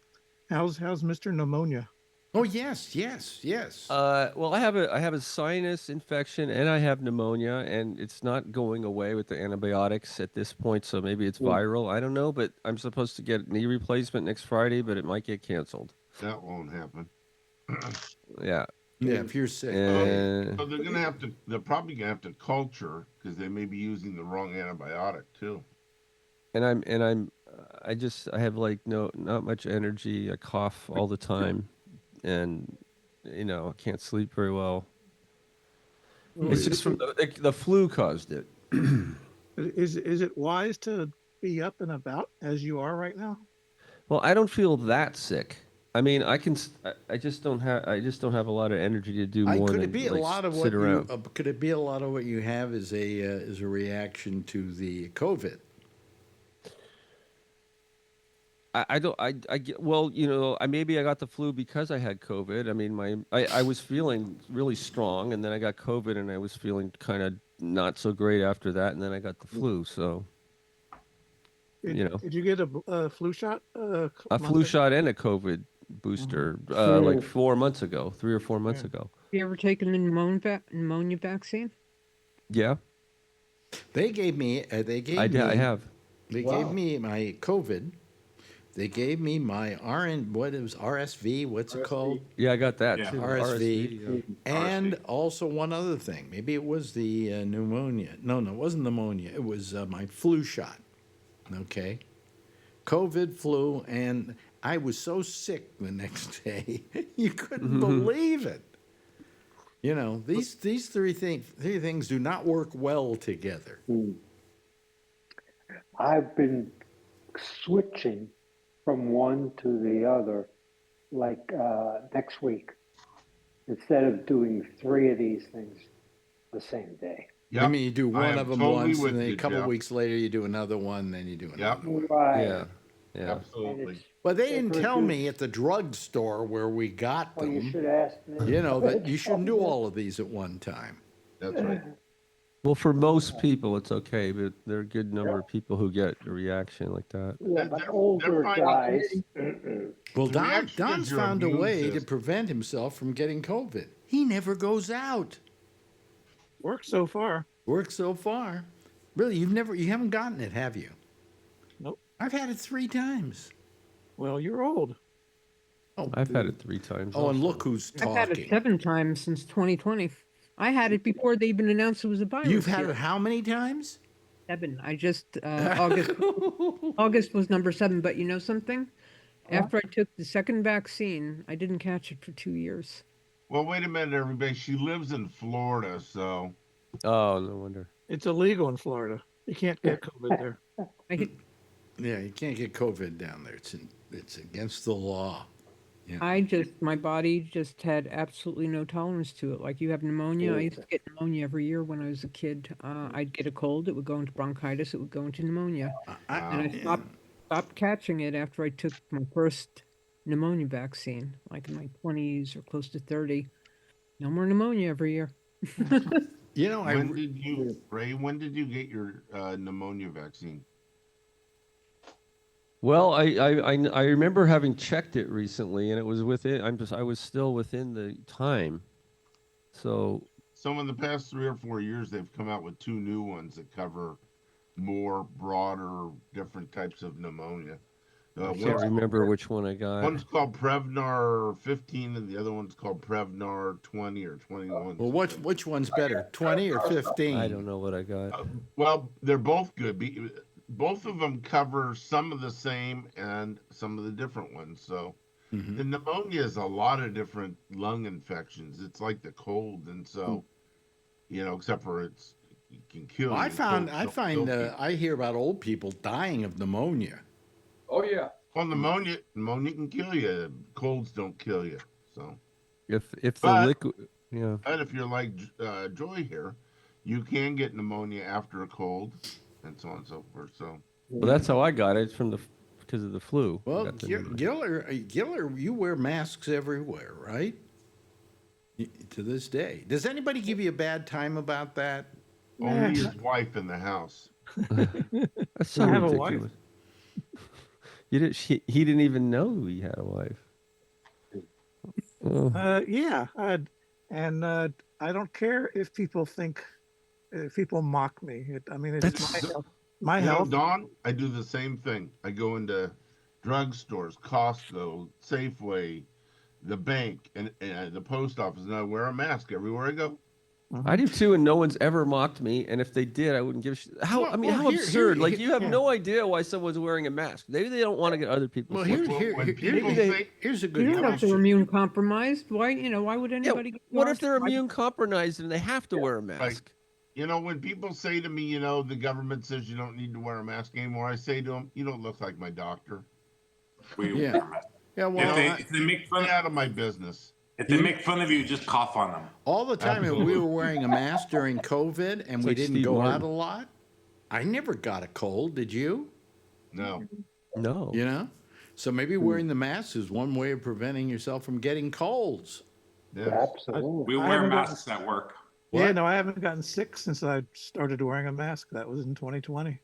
How's Mr. Pneumonia? Oh yes, yes, yes. Well, I have a sinus infection and I have pneumonia, and it's not going away with the antibiotics at this point. So maybe it's viral. I don't know, but I'm supposed to get knee replacement next Friday, but it might get canceled. That won't happen. Yeah. Yeah, if you're sick. And So they're probably gonna have to culture because they may be using the wrong antibiotic too. I have like not much energy. I cough all the time, and I can't sleep very well. It's just from the flu caused it. Is it wise to be up and about as you are right now? Well, I don't feel that sick. I mean, I just don't have a lot of energy to do more Could than it be a like, lot of what sit around. could it be a lot of what you have is a reaction to the COVID? I don't I get well, maybe I got the flu because I had COVID. I mean, I was feeling really strong, and then I got COVID, and I was feeling kind of not so great after that, and then I got the flu. So Did you get a flu shot? a month flu ago? shot and a COVID booster like 4 months ago, 3 or 4 months ago. You ever taken the pneumonia vaccine? Yeah, They gave me. I have. They gave me my COVID. They gave me my RSV. What's it called? Yeah, I got that Yeah. too. RSV. yeah. And also one other thing. Maybe it was the pneumonia. No, it wasn't pneumonia. It was my flu shot. Okay. COVID, flu, and I was so sick the next day. You couldn't believe it. These three things do not work well together. I've been switching from one to the other, like next week, instead of doing 3 of these things the same day. Yep. I mean, you do I one am of them totally once, with and then a you, couple Jeff. weeks later, you do another one, then you do another Yep. one. Right. Yeah. Yeah. And Absolutely. But they didn't tell reduced- me at the drugstore where we got Well, them, you should ask me. that you shouldn't do all of these at one time. That's right. Well, for most people, it's okay, but there are a good number of people who get a reaction like that. Yeah, but They're older finding- guys. Well, The reaction Don's is your found a immune way to system. prevent himself from getting COVID. He never goes out. Worked so far. Worked so far. Really, you haven't gotten it, have you? Nope. I've had it 3 times. Well, you're old. Oh, I've had it 3 times. Oh, and also. look who's I've had it talking. 7 times since 2020. I had it before they even announced it was a virus. You've had here. it how many times? 7. I just August was number 7. But you know something? After I took the second vaccine, I didn't catch it for 2 years. Well, wait a minute, everybody. She lives in Florida, so Oh, no wonder. It's illegal in Florida. You can't get COVID there. Yeah, you can't get COVID down there. It's against the law. Yeah. My body just had absolutely no tolerance to it. Like you have pneumonia. I used to get pneumonia every year when I was a kid. I'd get a cold, it would go into bronchitis, it would go into pneumonia. And I stopped catching it after I took my first pneumonia vaccine, like in my 20s or close to 30. No more pneumonia every year. You know, when did you get your pneumonia vaccine? Well, I remember having checked it recently, and it was within. I was still within the time. So in the past 3 or 4 years, they've come out with 2 new ones that cover more broader, different types of pneumonia. I can't remember which one I got. One's called Prevnar 15, and the other one's called Prevnar 20 or 21. Well, which one's better, 20 or 15? I don't know what I got. Well, they're both good. Both of them cover some of the same and some of the different ones. So the pneumonia is a lot of different lung infections. It's like the cold, and so except for it can kill you. I hear about old people dying of pneumonia. Oh yeah. Well, pneumonia can kill you. Colds don't kill you. So if the liquid, But if you're like Joy here, you can get pneumonia after a cold, and so on and so forth. So well, that's how I got it because of the flu. Well, Giller, you wear masks everywhere, right? To this day, does anybody give you a bad time about that? Only his wife in the house. That's so I have ridiculous. a wife. He didn't even know he had a wife. Yeah, and I don't care if people mock me. It's my health. Don, I do the same thing. I go into drugstores, Costco, Safeway, the bank, and the post office, and I wear a mask everywhere I go. I do too, and no one's ever mocked me. And if they did, I wouldn't give a shit. How absurd! You have no idea why someone's wearing a mask. Maybe they don't want to get other people. Well, here's a good You know if question. they're immune compromised. Why would anybody get what if masked? they're immune compromised and they have to wear a mask? When people say to me, the government says you don't need to wear a mask anymore, I say to them, you don't look like my doctor. Yeah. Well, if they make fun out of my business. If they make fun of you, just cough on them. all the time when we were wearing a mask during COVID and we like didn't Steve go Martin. out a lot, I never got a cold. Did you? No. No. So maybe wearing the mask is one way of preventing yourself from getting colds. Yes. Absolutely. We I wear haven't masks at work. Yeah, no, I haven't gotten sick since I started wearing a mask. That was in 2020.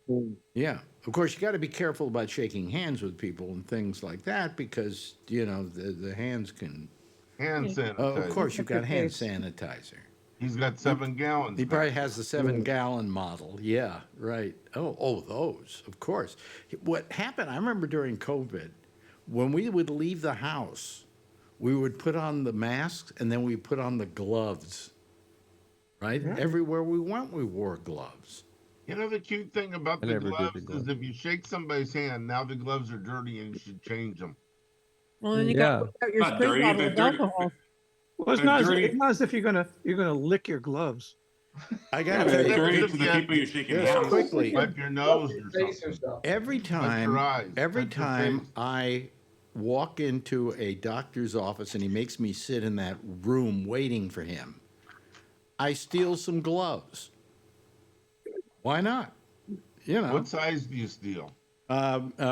Yeah. Of course, you got to be careful about shaking hands with people and things like that because, the hands can. Hand sanitizer. Of course, you've got hand sanitizer. He's got 7 gallons. He probably has the 7-gallon model. Yeah, right. Oh, those, of course. What happened, I remember during COVID, when we would leave the house, we would put on the masks and then we put on the gloves, right? Yeah. Everywhere we went, we wore gloves. The cute thing about I the never did gloves the gloves. is if you shake somebody's hand, now the gloves are dirty and you should change them. Well, then you Yeah. got to put out your Not spray dirty, bottle they're of dirty. alcohol. Well, it's They're not, dirty. it's not as if you're gonna lick your gloves. I got Yeah, to they're tell you, dirty to the people you're shaking Yes, hands with. quickly. Wipe your nose or Face or something. something. every your time, eyes, every touch your time face. I walk into a doctor's office and he makes me sit in that room waiting for him, I steal some gloves. Why not? What size do you steal?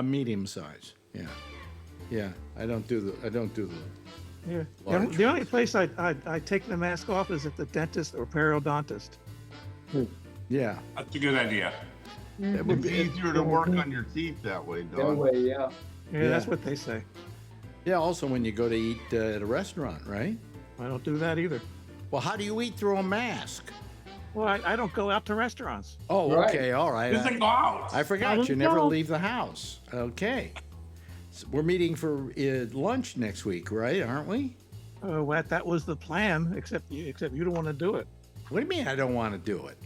Medium size. Yeah. I don't do the. Yeah. Large The only place I take the mask off is at the dentist or periodontist. Yeah. That's a good idea. It would It's be, easier to work on your teeth that way, That Don. way, yeah. Yeah, that's what they say. yeah. Also, when you go to eat at a restaurant, right? I don't do that either. Well, how do you eat through a mask? Well, I don't go out to restaurants. Oh, Right. okay, all right. Just go out. I forgot you don't never know. leave the house. Okay. So we're meeting for lunch next week, right? Aren't we? That was the plan, except you don't want to do it. What do you mean I don't want to do it?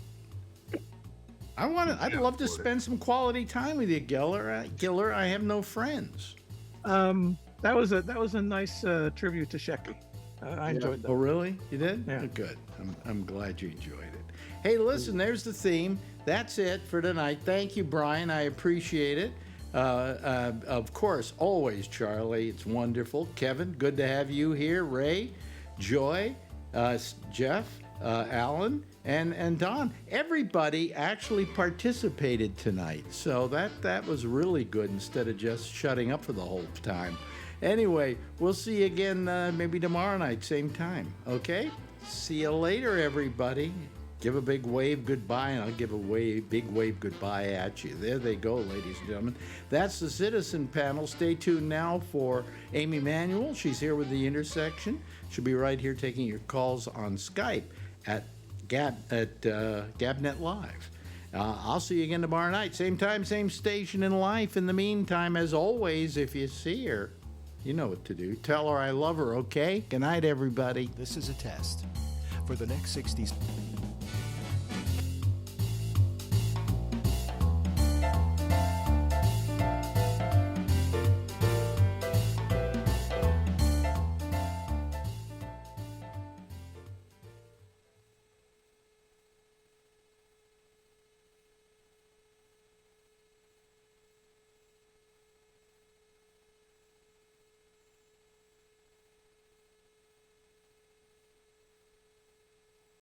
I'd love to spend some quality time with you, Giller. I have no friends. That was a nice tribute to Shecky. I enjoyed that. Oh, really? You did? Yeah. Oh, good. I'm glad you enjoyed it. Hey, listen, there's the theme. That's it for tonight. Thank you, Brian. I appreciate it. Of course, always, Charlie. It's wonderful. Kevin, good to have you here. Ray, Joy, Jeff, Alan, and Don. Everybody actually participated tonight, so that was really good instead of just shutting up for the whole time. Anyway, we'll see you again maybe tomorrow night, same time. Okay? See you later, everybody. Give a big wave goodbye, and I'll give a big wave goodbye at you. There they go, ladies and gentlemen. That's the Citizen Panel. Stay tuned now for Amy Manuel. She's here with The Intersection. She'll be right here taking your calls on Skype at Gabnet Live. I'll see you again tomorrow night. Same time, same station in life. In the meantime, as always, if you see her, you know what to do. Tell her I love her, okay? Good night, everybody. This is a test. For the next 60